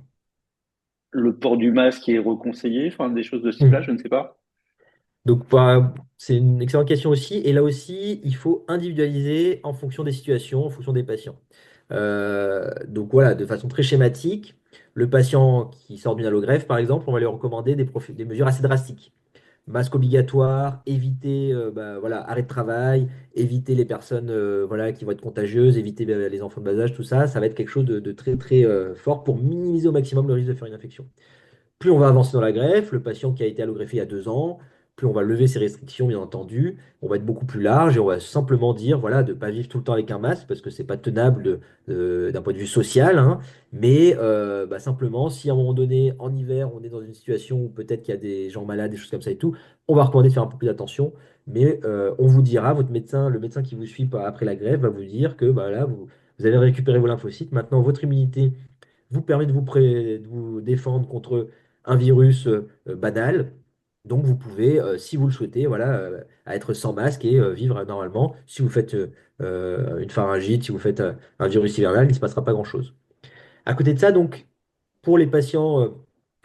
le port du masque est reconseillé, enfin des choses de ce type-là, Mm. je ne sais pas. Donc, bah, c'est une excellente question aussi. Et là aussi, il faut individualiser en fonction des situations, en fonction des patients. Donc voilà, de façon très schématique, le patient qui sort d'une allogreffe, par exemple, on va lui recommander des mesures assez drastiques. Masque obligatoire, éviter bah, voilà, arrêt de travail, éviter les personnes voilà, qui vont être contagieuses, éviter les enfants de bas âge, tout ça, ça va être quelque chose de très très fort pour minimiser au maximum le risque de faire une infection. Plus on va avancer dans la greffe, le patient qui a été allogreffé il y a 2 ans, plus on va lever ses restrictions, bien entendu. On va être beaucoup plus large et on va simplement dire voilà, de ne pas vivre tout le temps avec un masque parce que c'est pas tenable d'un point de vue social, hein. Mais bah, simplement, si à un moment donné, en hiver, on est dans une situation où peut-être qu'il y a des gens malades, des choses comme ça et tout, on va recommander de faire un peu plus attention. Mais on vous dira, votre médecin, le médecin qui vous suit après la greffe va vous dire que bah, là, vous avez récupéré vos lymphocytes. Maintenant, votre immunité vous permet de vous défendre contre un virus banal. Donc vous pouvez, si vous le souhaitez, voilà, être sans masque et vivre normalement. Si vous faites une pharyngite, si vous faites un virus hivernal, il ne se passera pas grand-chose. À côté de ça, donc, pour les patients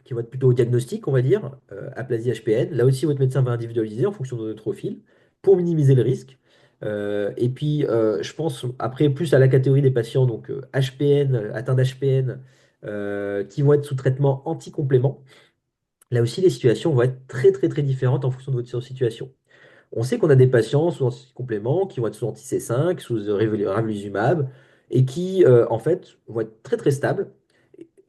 qui vont être plutôt au diagnostic, on va dire, aplasie HPN, là aussi, votre médecin va individualiser en fonction de notre profil pour minimiser le risque. Et puis, je pense après plus à la catégorie des patients, donc HPN, atteints d'HPN, qui vont être sous traitement anti-complément. Là aussi, les situations vont être très, très, très différentes en fonction de votre situation. On sait qu'on a des patients sous anticompléments qui vont être sous anti-C5, sous ravulizumab, et qui, en fait, vont être très, très stables.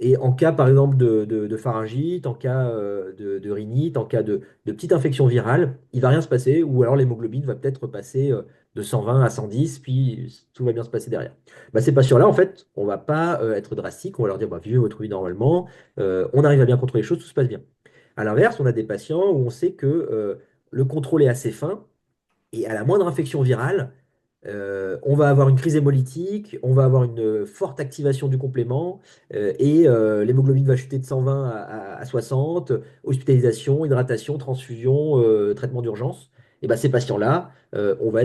Et en cas, par exemple, de pharyngite, en cas de rhinite, en cas de petite infection virale, il va rien se passer, ou alors l'hémoglobine va peut-être passer de 120 à 110, puis tout va bien se passer derrière. Bah, ces patients-là, en fait, on va pas être drastique, on va leur dire, bah, vivez votre vie normalement, on arrive à bien contrôler les choses, tout se passe bien. À l'inverse, on a des patients où on sait que le contrôle est assez fin, et à la moindre infection virale, on va avoir une crise hémolytique, on va avoir une forte activation du complément, et l'hémoglobine va chuter de 120 à 60, hospitalisation, hydratation, transfusion, traitement d'urgence. Et ben, ces patients-là, on va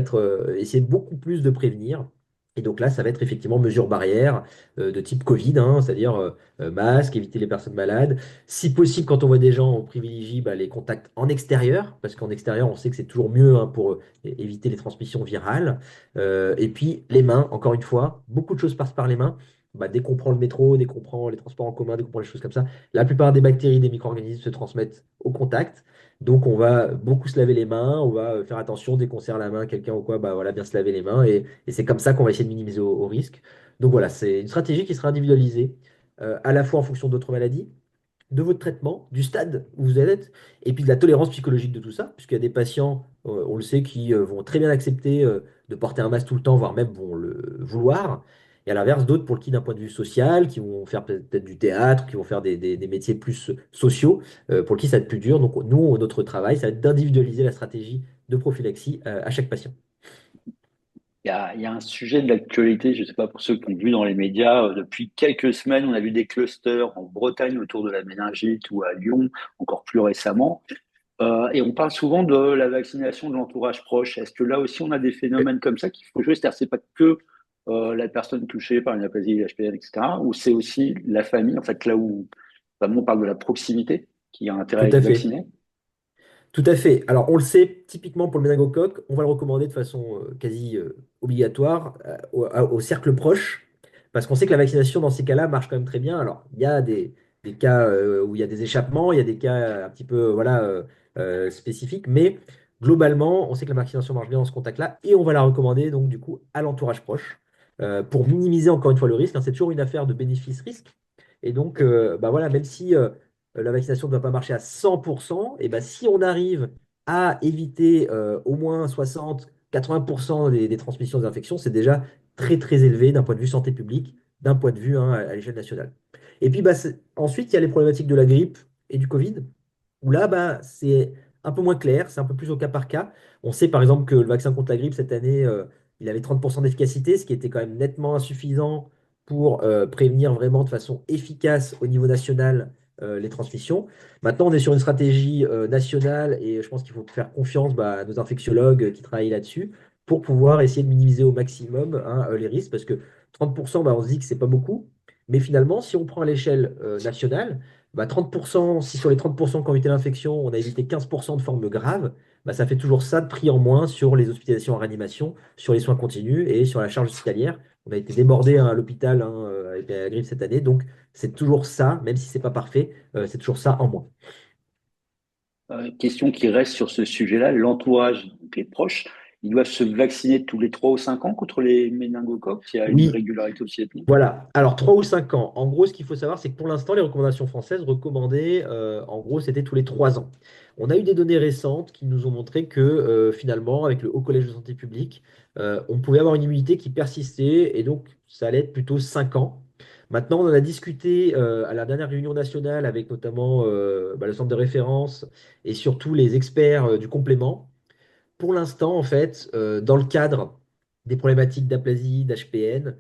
essayer beaucoup plus de prévenir. Et donc là, ça va être effectivement mesures barrières de type Covid, hein, c'est-à-dire masque, éviter les personnes malades. Si possible, quand on voit des gens, on privilégie bah, les contacts en extérieur, parce qu'en extérieur, on sait que c'est toujours mieux hein, pour éviter les transmissions virales. Et puis les mains, encore une fois, beaucoup de choses passent par les mains. Bah, dès qu'on prend le métro, dès qu'on prend les transports en commun, dès qu'on prend les choses comme ça, la plupart des bactéries, des micro-organismes se transmettent au contact. Donc on va beaucoup se laver les mains, on va faire attention dès qu'on serre la main à quelqu'un ou quoi, bah voilà, bien se laver les mains. Et c'est comme ça qu'on va essayer de minimiser au risque. Donc voilà, c'est une stratégie qui sera individualisée à la fois en fonction d'autres maladies, de votre traitement, du stade où vous êtes, et puis de la tolérance psychologique de tout ça, puisqu'il y a des patients, on le sait, qui vont très bien accepter de porter un masque tout le temps, voire même vont le vouloir, et à l'inverse, d'autres pour le qui, d'un point de vue social, qui vont faire peut-être du théâtre, qui vont faire des métiers plus sociaux, pour le qui ça va être plus dur. Donc nous, notre travail, ça va être d'individualiser la stratégie de prophylaxie à chaque patient. Il y a un sujet de l'actualité, je ne sais pas pour ceux qui ont vu dans les médias, depuis quelques semaines, on a vu des clusters en Bretagne autour de la méningite ou à Lyon, encore plus récemment. Et on parle souvent de la vaccination de l'entourage proche. Est-ce que là aussi, on a des phénomènes comme ça qu'il faut jouer? C'est-à-dire, c'est pas que la personne touchée par une aplasie, l'HPN, etc., ou c'est aussi la famille, en fait, là où vraiment on parle de la proximité, qui a intérêt à Tout être à fait. vacciné. Tout à fait. Alors, on le sait, typiquement pour le méningocoque, on va le recommander de façon quasi obligatoire au cercle proche, parce qu'on sait que la vaccination dans ces cas-là marche quand même très bien. Alors, il y a des cas où il y a des échappements, il y a des cas un petit peu voilà, spécifiques, mais globalement, on sait que la vaccination marche bien dans ce contact-là, et on va la recommander donc du coup à l'entourage proche, pour minimiser encore une fois le risque, hein. C'est toujours une affaire de bénéfice-risque. Et donc, bah voilà, même si la vaccination ne doit pas marcher à 100%, et ben, si on arrive à éviter au moins 60-80% des transmissions des infections, c'est déjà très très élevé d'un point de vue santé publique, d'un point de vue hein, à l'échelle nationale. Et puis bah, ensuite, il y a les problématiques de la grippe et du Covid, où là, bah, c'est un peu moins clair, c'est un peu plus au cas par cas. On sait par exemple que le vaccin contre la grippe cette année, il avait 30% d'efficacité, ce qui était quand même nettement insuffisant pour prévenir vraiment de façon efficace au niveau national les transmissions. Maintenant, on est sur une stratégie nationale et je pense qu'il faut faire confiance bah, à nos infectiologues qui travaillent là-dessus pour pouvoir essayer de minimiser au maximum hein, les risques parce que 30%, bah, on se dit que c'est pas beaucoup, mais finalement, si on prend à l'échelle nationale, bah, 30%, si sur les 30% qui ont été l'infection, on a évité 15% de formes graves, bah, ça fait toujours ça de prix en moins sur les hospitalisations en réanimation, sur les soins continus et sur la charge hospitalière. On a été débordé hein, à l'hôpital hein, avec la grippe cette année, donc c'est toujours ça, même si c'est pas parfait, c'est toujours ça en moins. Question qui reste sur ce sujet-là, l'entourage, donc les proches, ils doivent se vacciner tous les 3 ou 5 ans contre les méningocoques, s'il y a une Oui, régularité aussi ethnique. voilà. Alors 3 ou 5 ans. En gros, ce qu'il faut savoir, c'est que pour l'instant, les recommandations françaises recommandaient, en gros, c'était tous les 3 ans. On a eu des données récentes qui nous ont montré que finalement, avec le Haut Collège de santé publique, on pouvait avoir une immunité qui persistait et donc ça allait être plutôt 5 ans. Maintenant, on en a discuté à la dernière réunion nationale avec notamment bah, le centre de référence et surtout les experts du complément. Pour l'instant, en fait, dans le cadre des problématiques d'aplasie, d'HPN,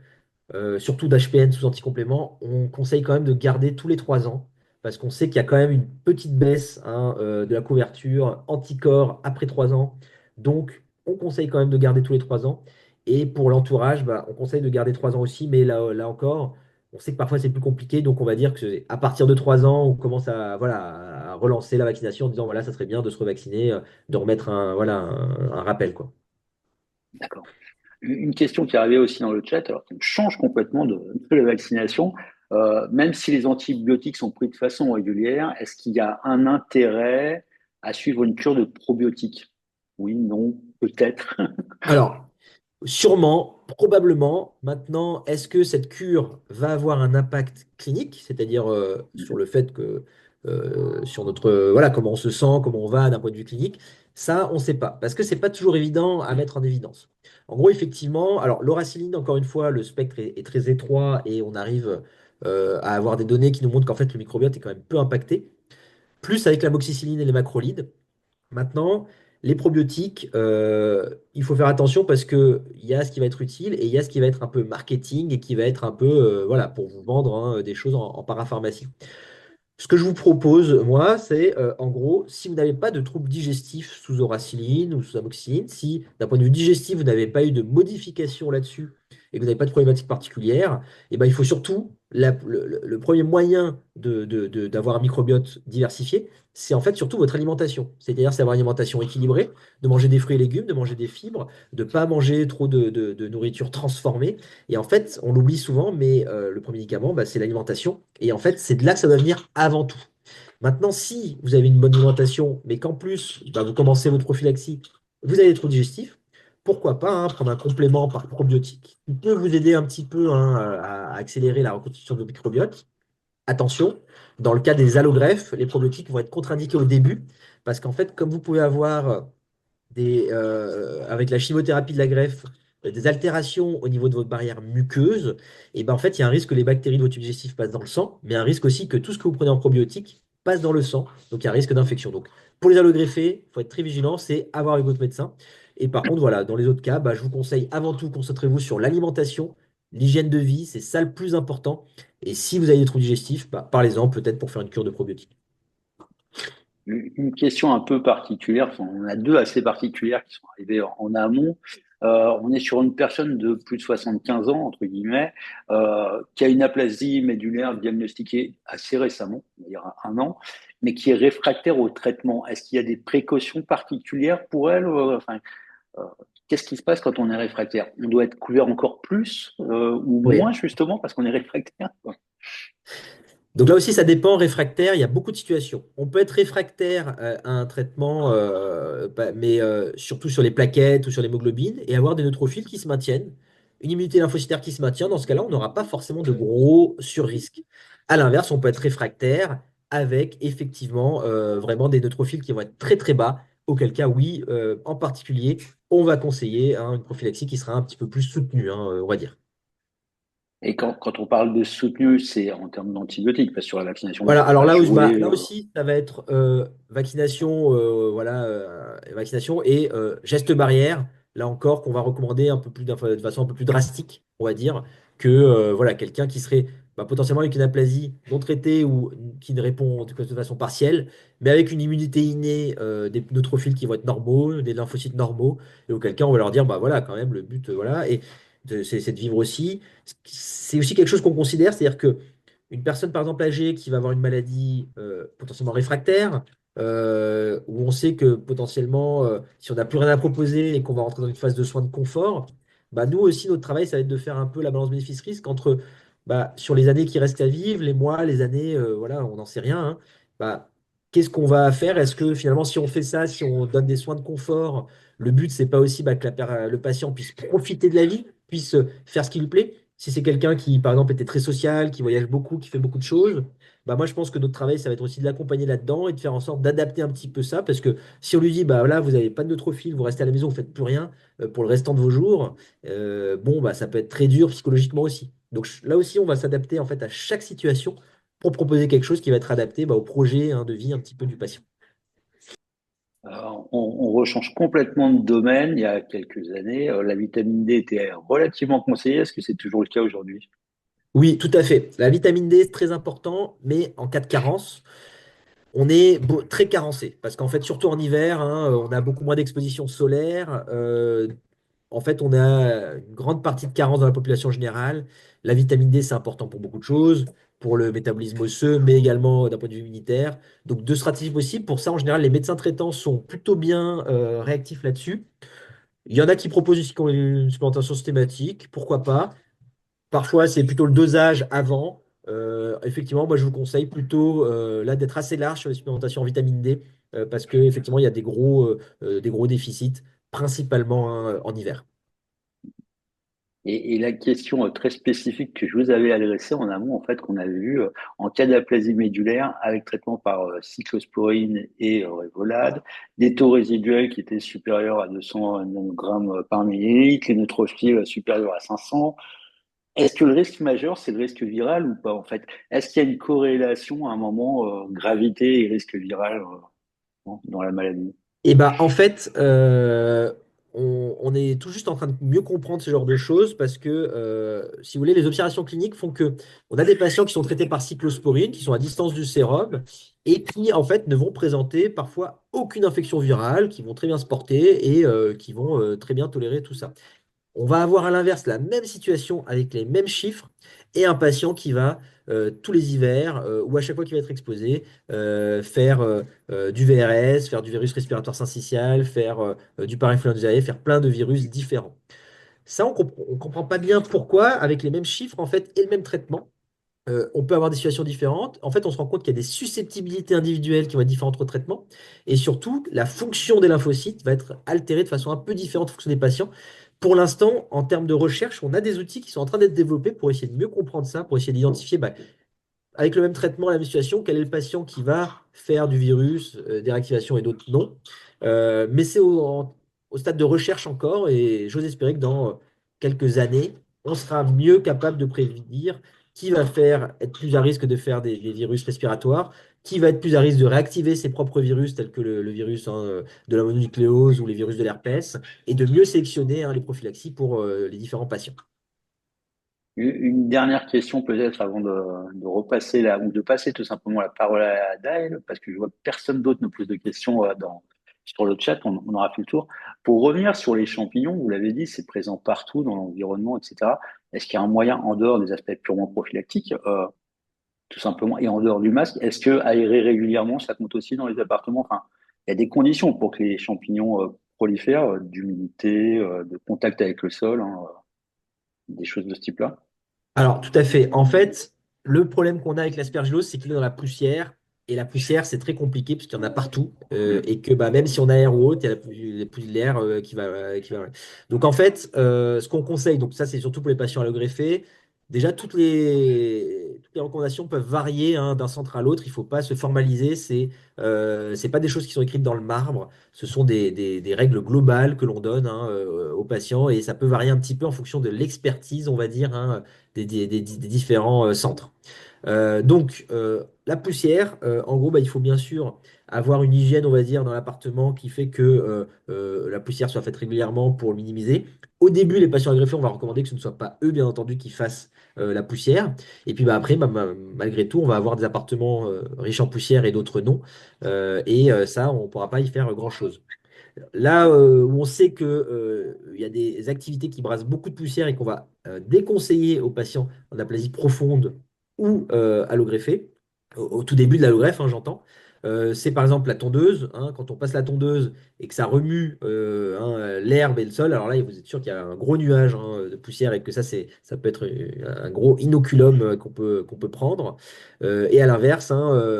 surtout d'HPN sous anticomplément, on conseille quand même de garder tous les 3 ans, parce qu'on sait qu'il y a quand même une petite baisse hein, de la couverture anticorps après 3 ans. Donc, on conseille quand même de garder tous les 3 ans. Et pour l'entourage, bah, on conseille de garder 3 ans aussi, mais là encore, on sait que parfois c'est plus compliqué, donc on va dire que c'est à partir de 3 ans, on commence à, voilà, à relancer la vaccination en disant voilà, ça serait bien de se revacciner, de remettre voilà, un rappel, quoi. D'accord. Une question qui est arrivée aussi dans le chat, alors qu'on change complètement de la vaccination, même si les antibiotiques sont pris de façon régulière, est-ce qu'il y a un intérêt à suivre une cure de probiotiques? Oui, non, peut-être. Alors, sûrement, Probablement. Maintenant, est-ce que cette cure va avoir un impact clinique, c'est-à-dire sur le fait que sur notre voilà comment on se sent, comment on va d'un point de vue clinique, ça on ne sait pas parce que c'est pas toujours évident à mettre en évidence. En gros, effectivement, alors l'oracilline, encore une fois, le spectre est très étroit et on arrive à avoir des données qui nous montrent qu'en fait le microbiote est quand même peu impacté. Plus avec l'amoxicilline et les macrolides. Maintenant, les probiotiques, il faut faire attention parce qu'il y a ce qui va être utile et il y a ce qui va être un peu marketing et qui va être un peu voilà, pour vous vendre hein, des choses en parapharmacie. Ce que je vous propose, moi, c'est en gros, si vous n'avez pas de troubles digestifs sous auracilline ou sous amoxicilline, si d'un point de vue digestif, vous n'avez pas eu de modification là-dessus et que vous n'avez pas de problématique particulière, eh ben, il faut surtout, le premier moyen d'avoir un microbiote diversifié, c'est en fait surtout votre alimentation. C'est-à-dire, c'est avoir une alimentation équilibrée, de manger des fruits et légumes, de manger des fibres, de ne pas manger trop de nourriture transformée. Et en fait, on l'oublie souvent, mais le premier médicament, bah, c'est l'alimentation. Et en fait, c'est de là que ça doit venir avant tout. Maintenant, si vous avez une bonne alimentation, mais qu'en plus, bah, vous commencez votre prophylaxie, vous avez des troubles digestifs, pourquoi pas hein, prendre un complément par probiotique qui peut vous aider un petit peu hein, à accélérer la reconstitution de vos microbiotes. Attention, dans le cas des allogreffes, les probiotiques vont être contre-indiqués au début, parce qu'en fait, comme vous pouvez avoir avec la chimiothérapie de la greffe, des altérations au niveau de votre barrière muqueuse, et ben en fait, il y a un risque que les bactéries de votre tube digestif passent dans le sang, mais un risque aussi que tout ce que vous prenez en probiotique passe dans le sang. Donc, il y a un risque d'infection. Donc, pour les allogreffés, il faut être très vigilant, c'est avoir avec votre médecin. Et par contre, voilà, dans les autres cas, bah, je vous conseille avant tout, concentrez-vous sur l'alimentation, l'hygiène de vie, c'est ça le plus important. Et si vous avez des troubles digestifs, bah, parlez-en peut-être pour faire une cure de probiotiques. Une question un peu particulière, enfin, on a deux assez particulières qui sont arrivées en amont. On est sur une personne de plus de 75 ans, entre guillemets, qui a une aplasie médulaire diagnostiquée assez récemment, on va dire un an, mais qui est réfractaire au traitement. Est-ce qu'il y a des précautions particulières pour elle? Enfin, euh, qu'est-ce qui se passe quand on est réfractaire? On doit être couvert encore plus ou Oui. moins, justement, parce qu'on est réfractaire, quoi. Donc là aussi, ça dépend, réfractaire, il y a beaucoup de situations. On peut être réfractaire à un traitement, mais surtout sur les plaquettes ou sur l'hémoglobine, et avoir des neutrophiles qui se maintiennent, une immunité lymphocytaire qui se maintient. Dans ce cas-là, on n'aura pas forcément de gros surrisques. À l'inverse, on peut être réfractaire avec effectivement vraiment des neutrophiles qui vont être très très bas, auquel cas, oui, en particulier, on va conseiller hein, une prophylaxie qui sera un petit peu plus soutenue, hein, on va dire. Et quand on parle de soutenu, c'est en termes d'antibiotiques, parce que sur la vaccination, on ne Voilà, peut alors pas là, jouer. là aussi, ça va être vaccination, voilà, vaccination et gestes barrières. Là encore, qu'on va recommander un peu plus de façon un peu plus drastique, on va dire, que voilà, quelqu'un qui serait bah, potentiellement avec une aplasie non traitée ou qui ne répond en tout cas de façon partielle, mais avec une immunité innée, des neutrophiles qui vont être normaux, des lymphocytes normaux, et auquel cas on va leur dire, bah voilà, quand même, le but, voilà, et c'est de vivre aussi. C'est aussi quelque chose qu'on considère, c'est-à-dire que une personne, par exemple, âgée qui va avoir une maladie potentiellement réfractaire, où on sait que potentiellement, si on n'a plus rien à proposer et qu'on va rentrer dans une phase de soins de confort, bah, nous aussi, notre travail, ça va être de faire un peu la balance bénéfice-risque entre, bah, sur les années qui restent à vivre, les mois, les années, voilà, on n'en sait rien, hein. Bah, qu'est-ce qu'on va faire? Est-ce que finalement, si on fait ça, si on donne des soins de confort, le but, c'est pas aussi bah, que le patient puisse profiter de la vie, puisse faire ce qui lui plaît? Si c'est quelqu'un qui, par exemple, était très social, qui voyage beaucoup, qui fait beaucoup de choses, bah moi je pense que notre travail, ça va être aussi de l'accompagner là-dedans et de faire en sorte d'adapter un petit peu ça. Parce que si on lui dit, bah là, vous n'avez pas de neutrophile, vous restez à la maison, vous faites plus rien pour le restant de vos jours, bon, bah ça peut être très dur psychologiquement aussi. Donc là aussi, on va s'adapter en fait à chaque situation pour proposer quelque chose qui va être adapté bah, au projet hein, de vie un petit peu du patient. On rechange complètement de domaine. Il y a quelques années, la vitamine D était relativement conseillée. Est-ce que c'est toujours le cas aujourd'hui? Oui, tout à fait. La vitamine D, c'est très important, mais en cas de carence, on est très carencé parce qu'en fait, surtout en hiver, hein, on a beaucoup moins d'exposition solaire. En fait, on a une grande partie de carence dans la population générale. La vitamine D, c'est important pour beaucoup de choses, pour le métabolisme osseux, mais également d'un point de vue immunitaire. Donc, deux stratégies possibles. Pour ça, en général, les médecins traitants sont plutôt bien réactifs là-dessus. Il y en a qui proposent une supplémentation systématique, pourquoi pas. Parfois, c'est plutôt le dosage avant. Effectivement, moi, je vous conseille plutôt là d'être assez large sur les supplémentations en vitamine D parce qu'effectivement, il y a des gros déficits, principalement hein, en hiver. Et la question très spécifique que je vous avais adressée en amont, en fait, qu'on avait vu en cas d'aplasie médulaire avec traitement par cyclosporine et Revolade, des taux résiduels qui étaient supérieurs à 200 nanogrammes par millilitre, les neutrophiles supérieurs à 500. Est-ce que le risque majeur, c'est le risque viral ou pas, en fait? Est-ce qu'il y a une corrélation à un moment, gravité et risque viral dans la maladie? Et bah, en fait, on est tout juste en train de mieux comprendre ce genre de choses parce que, si vous voulez, les observations cliniques font que on a des patients qui sont traités par cyclosporine, qui sont à distance du sérum, et qui, en fait, ne vont présenter parfois aucune infection virale, qui vont très bien se porter et qui vont très bien tolérer tout ça. On va avoir à l'inverse la même situation avec les mêmes chiffres et un patient qui va tous les hivers ou à chaque fois qu'il va être exposé faire du VRS, faire du virus respiratoire syncytial, faire du parainfluenzae, faire plein de virus différents. Ça, on comprend pas bien pourquoi, avec les mêmes chiffres en fait et le même traitement, on peut avoir des situations différentes. En fait, on se rend compte qu'il y a des susceptibilités individuelles qui vont être différentes au traitement. Et surtout, la fonction des lymphocytes va être altérée de façon un peu différente en fonction des patients. Pour l'instant, en termes de recherche, on a des outils qui sont en train d'être développés pour essayer de mieux comprendre ça, pour essayer d'identifier bah, avec le même traitement, la même situation, quel est le patient qui va faire du virus, des réactivations et d'autres non. Mais c'est au stade de recherche encore et j'ose espérer que dans quelques années, on sera mieux capable de prédire qui va faire être plus à risque de faire des virus respiratoires, qui va être plus à risque de réactiver ses propres virus tels que le virus de la mononucléose ou les virus de l'herpès, et de mieux sélectionner les prophylaxies pour les différents patients. Une dernière question peut-être avant de repasser ou de passer tout simplement la parole à Daël, parce que je vois que personne d'autre ne pose de questions sur le chat, on aura fait le tour. Pour revenir sur les champignons, vous l'avez dit, c'est présent partout dans l'environnement, etc. Est-ce qu'il y a un moyen, en dehors des aspects purement prophylactiques, tout simplement, et en dehors du masque, est-ce que aérer régulièrement, ça compte aussi dans les appartements? Enfin, il y a des conditions pour que les champignons prolifèrent, d'humidité, de contact avec le sol, hein, des choses de ce type-là. Alors, tout à fait. En fait, le problème qu'on a avec l'aspergillose, c'est qu'il est dans la poussière. Et la poussière, c'est très compliqué parce qu'il y en a partout. Et que bah, même si on aère ou autre, il y a l'air qui va. Donc, en fait, ce qu'on conseille, donc ça, c'est surtout pour les patients allogreffés. Déjà, toutes les recommandations peuvent varier d'un centre à l'autre. Il ne faut pas se formaliser. C'est pas des choses qui sont écrites dans le marbre. Ce sont des règles globales que l'on donne aux patients. Et ça peut varier un petit peu en fonction de l'expertise, on va dire, des différents centres. La poussière, en gros, bah, il faut bien sûr avoir une hygiène, on va dire, dans l'appartement qui fait que la poussière soit faite régulièrement pour le minimiser. Au début, les patients agreffés, on va recommander que ce ne soit pas eux, bien entendu, qui fassent la poussière. Et puis bah, après, malgré tout, on va avoir des appartements riches en poussière et d'autres non. Ça, on ne pourra pas y faire grand-chose. Là où on sait que, il y a des activités qui brassent beaucoup de poussière et qu'on va déconseiller aux patients en aplasie profonde ou allogreffés, au tout début de l'allogreffe, j'entends, c'est par exemple la tondeuse. Quand on passe la tondeuse et que ça remue l'herbe et le sol, alors là, vous êtes sûr qu'il y a un gros nuage de poussière et que ça peut être un gros inoculum qu'on peut prendre. Et à l'inverse,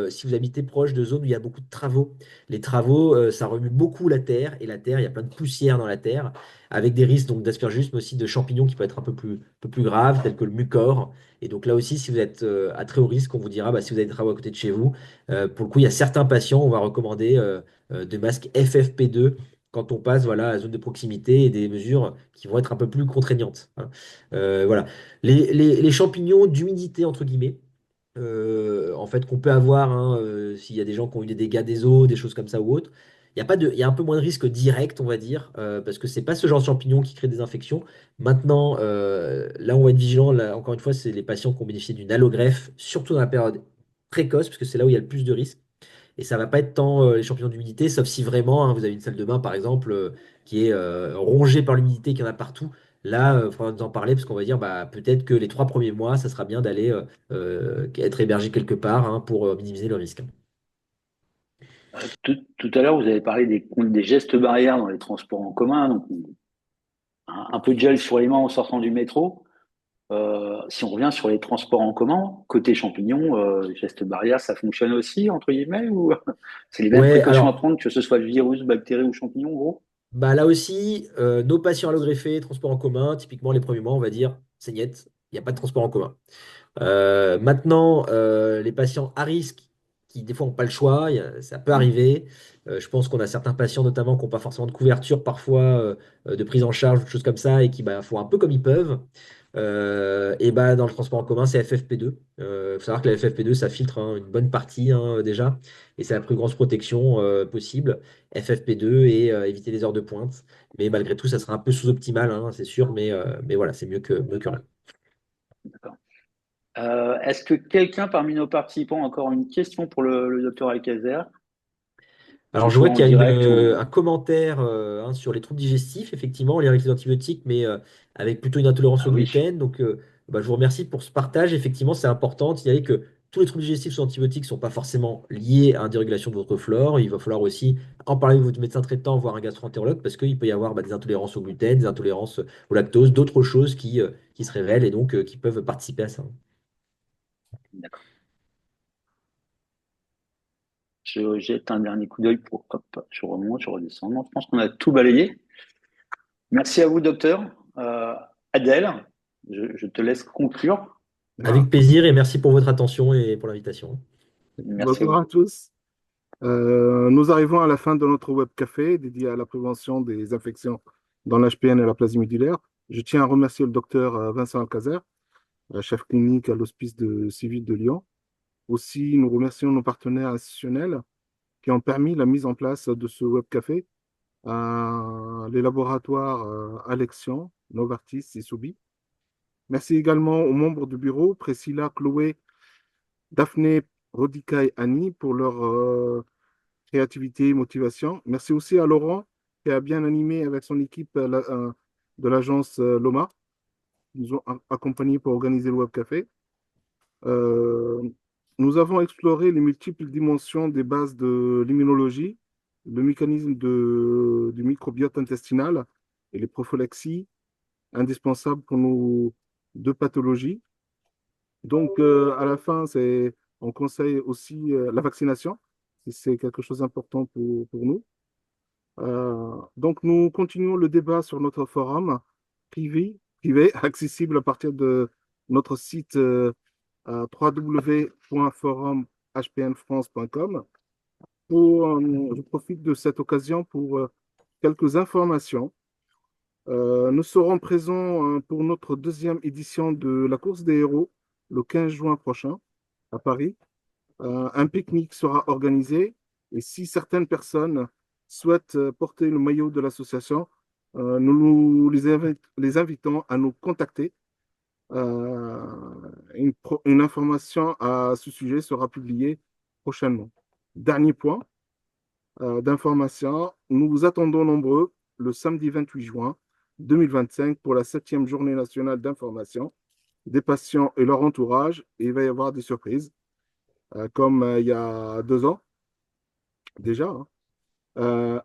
si vous habitez proche de zones où il y a beaucoup de travaux, les travaux, ça remue beaucoup la terre, et la terre, il y a plein de poussière dans la terre, avec des risques donc d'aspergillus, mais aussi de champignons qui peuvent être un peu plus graves, tels que le mucor. Et donc là aussi, si vous êtes à très haut risque, on vous dira, bah, si vous avez des travaux à côté de chez vous, pour le coup, il y a certains patients, on va recommander des masques FFP2 quand on passe voilà, à la zone de proximité et des mesures qui vont être un peu plus contraignantes. Voilà. Les champignons d'humidité, entre guillemets, en fait, qu'on peut avoir s'il y a des gens qui ont eu des dégâts des eaux, des choses comme ça ou autre. Il y a un peu moins de risque direct, on va dire, parce que c'est pas ce genre de champignon qui crée des infections. Maintenant, là, on va être vigilant. Là, encore une fois, c'est les patients qui ont bénéficié d'une allogreffe, surtout dans la période précoce, parce que c'est là où il y a le plus de risques. Et ça va pas être tant les champignons d'humidité, sauf si vraiment vous avez une salle de bain, par exemple, qui est rongée par l'humidité, qu'il y en a partout. Là, il faudra nous en parler parce qu'on va dire bah, peut-être que les 3 premiers mois, ça sera bien d'aller être hébergé quelque part pour minimiser le risque. Tout à l'heure, vous avez parlé des gestes barrières dans les transports en commun, donc un peu de gel sur les mains en sortant du métro. Si on revient sur les transports en commun, côté champignons, les gestes barrières, ça fonctionne aussi, entre guillemets, ou c'est les mêmes Ouais, précautions à alors prendre, que ce soit le virus, bactérie ou champignon, en gros? Bah, là aussi, nos patients allogreffés, transport en commun, typiquement les premiers mois, on va dire, c'est niet, il n'y a pas de transport en commun. Maintenant, les patients à risque, qui des fois n'ont pas le choix, ça peut arriver. Je pense qu'on a certains patients notamment qui n'ont pas forcément de couverture parfois, de prise en charge, des choses comme ça, et qui bah, font un peu comme ils peuvent. Et bah, dans le transport en commun, c'est FFP2. Il faut savoir que la FFP2, ça filtre hein, une bonne partie hein, déjà, et c'est la plus grosse protection possible. FFP2 et éviter les heures de pointe. Mais malgré tout, ça sera un peu sous-optimal, hein, c'est sûr, mais voilà, c'est mieux que rien. D'accord. Est-ce que quelqu'un parmi nos participants a encore une question pour le docteur Alcazer, que Alors, ce je vois soit en qu'il y a direct ou... un commentaire hein, sur les troubles digestifs, effectivement, en lien avec les antibiotiques, mais avec plutôt une intolérance Ah au oui, gluten. Donc, bah, je vous remercie pour ce partage. Effectivement, c'est important de signaler que tous les troubles digestifs sous antibiotiques ne sont pas forcément liés à une dérégulation de votre flore. Il va falloir aussi en parler avec votre médecin traitant, voire un gastro-entérologue, parce qu'il peut y avoir bah, des intolérances au gluten, des intolérances au lactose, d'autres choses qui se révèlent et donc qui peuvent participer à ça. d'accord. Je jette un dernier coup d'œil pour... Hop, je remonte, je redescends. Non, je pense qu'on a tout balayé. Merci à vous, docteur. Adèle, je te laisse conclure. Ah, Avec plaisir et merci pour votre attention et pour l'invitation. Merci à bonjour vous. à tous. Nous arrivons à la fin de notre web café dédié à la prévention des infections dans l'HPN et la plasmie médullaire. Je tiens à remercier le docteur Vincent Alcazer, chef clinique à l'Hospice de Civil de Lyon. Aussi, nous remercions nos partenaires institutionnels qui ont permis la mise en place de ce web café, les laboratoires Alexion, Novartis et Sobi. Merci également aux membres du bureau, Priscilla, Chloé, Daphné, Rodika et Annie, pour leur créativité et motivation. Merci aussi à Laurent qui a bien animé avec son équipe de l'agence Loma. Ils nous ont accompagnés pour organiser le Web Café. Euh, Nous avons exploré les multiples dimensions des bases de l'immunologie, le mécanisme du microbiote intestinal et les prophylaxies indispensables pour nos deux pathologies. Donc, à la fin, on conseille aussi la vaccination, si c'est quelque chose d'important pour nous. Donc, nous continuons le débat sur notre forum privé accessible à partir de notre site www.forumhpnfrance.com. Je profite de cette occasion pour quelques informations. Nous serons présents pour notre deuxième édition de la course des héros le 15 juin prochain à Paris. Un pique-nique sera organisé et si certaines personnes souhaitent porter le maillot de l'association, les invitons à nous contacter. Une information à ce sujet sera publiée prochainement. Dernier point d'information, nous vous attendons nombreux le samedi 28 juin 2025 pour la 7e journée nationale d'information des patients et leur entourage. Et il va y avoir des surprises, comme il y a 2 ans déjà, hein.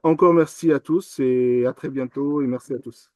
Encore merci à tous et à très bientôt et merci à tous.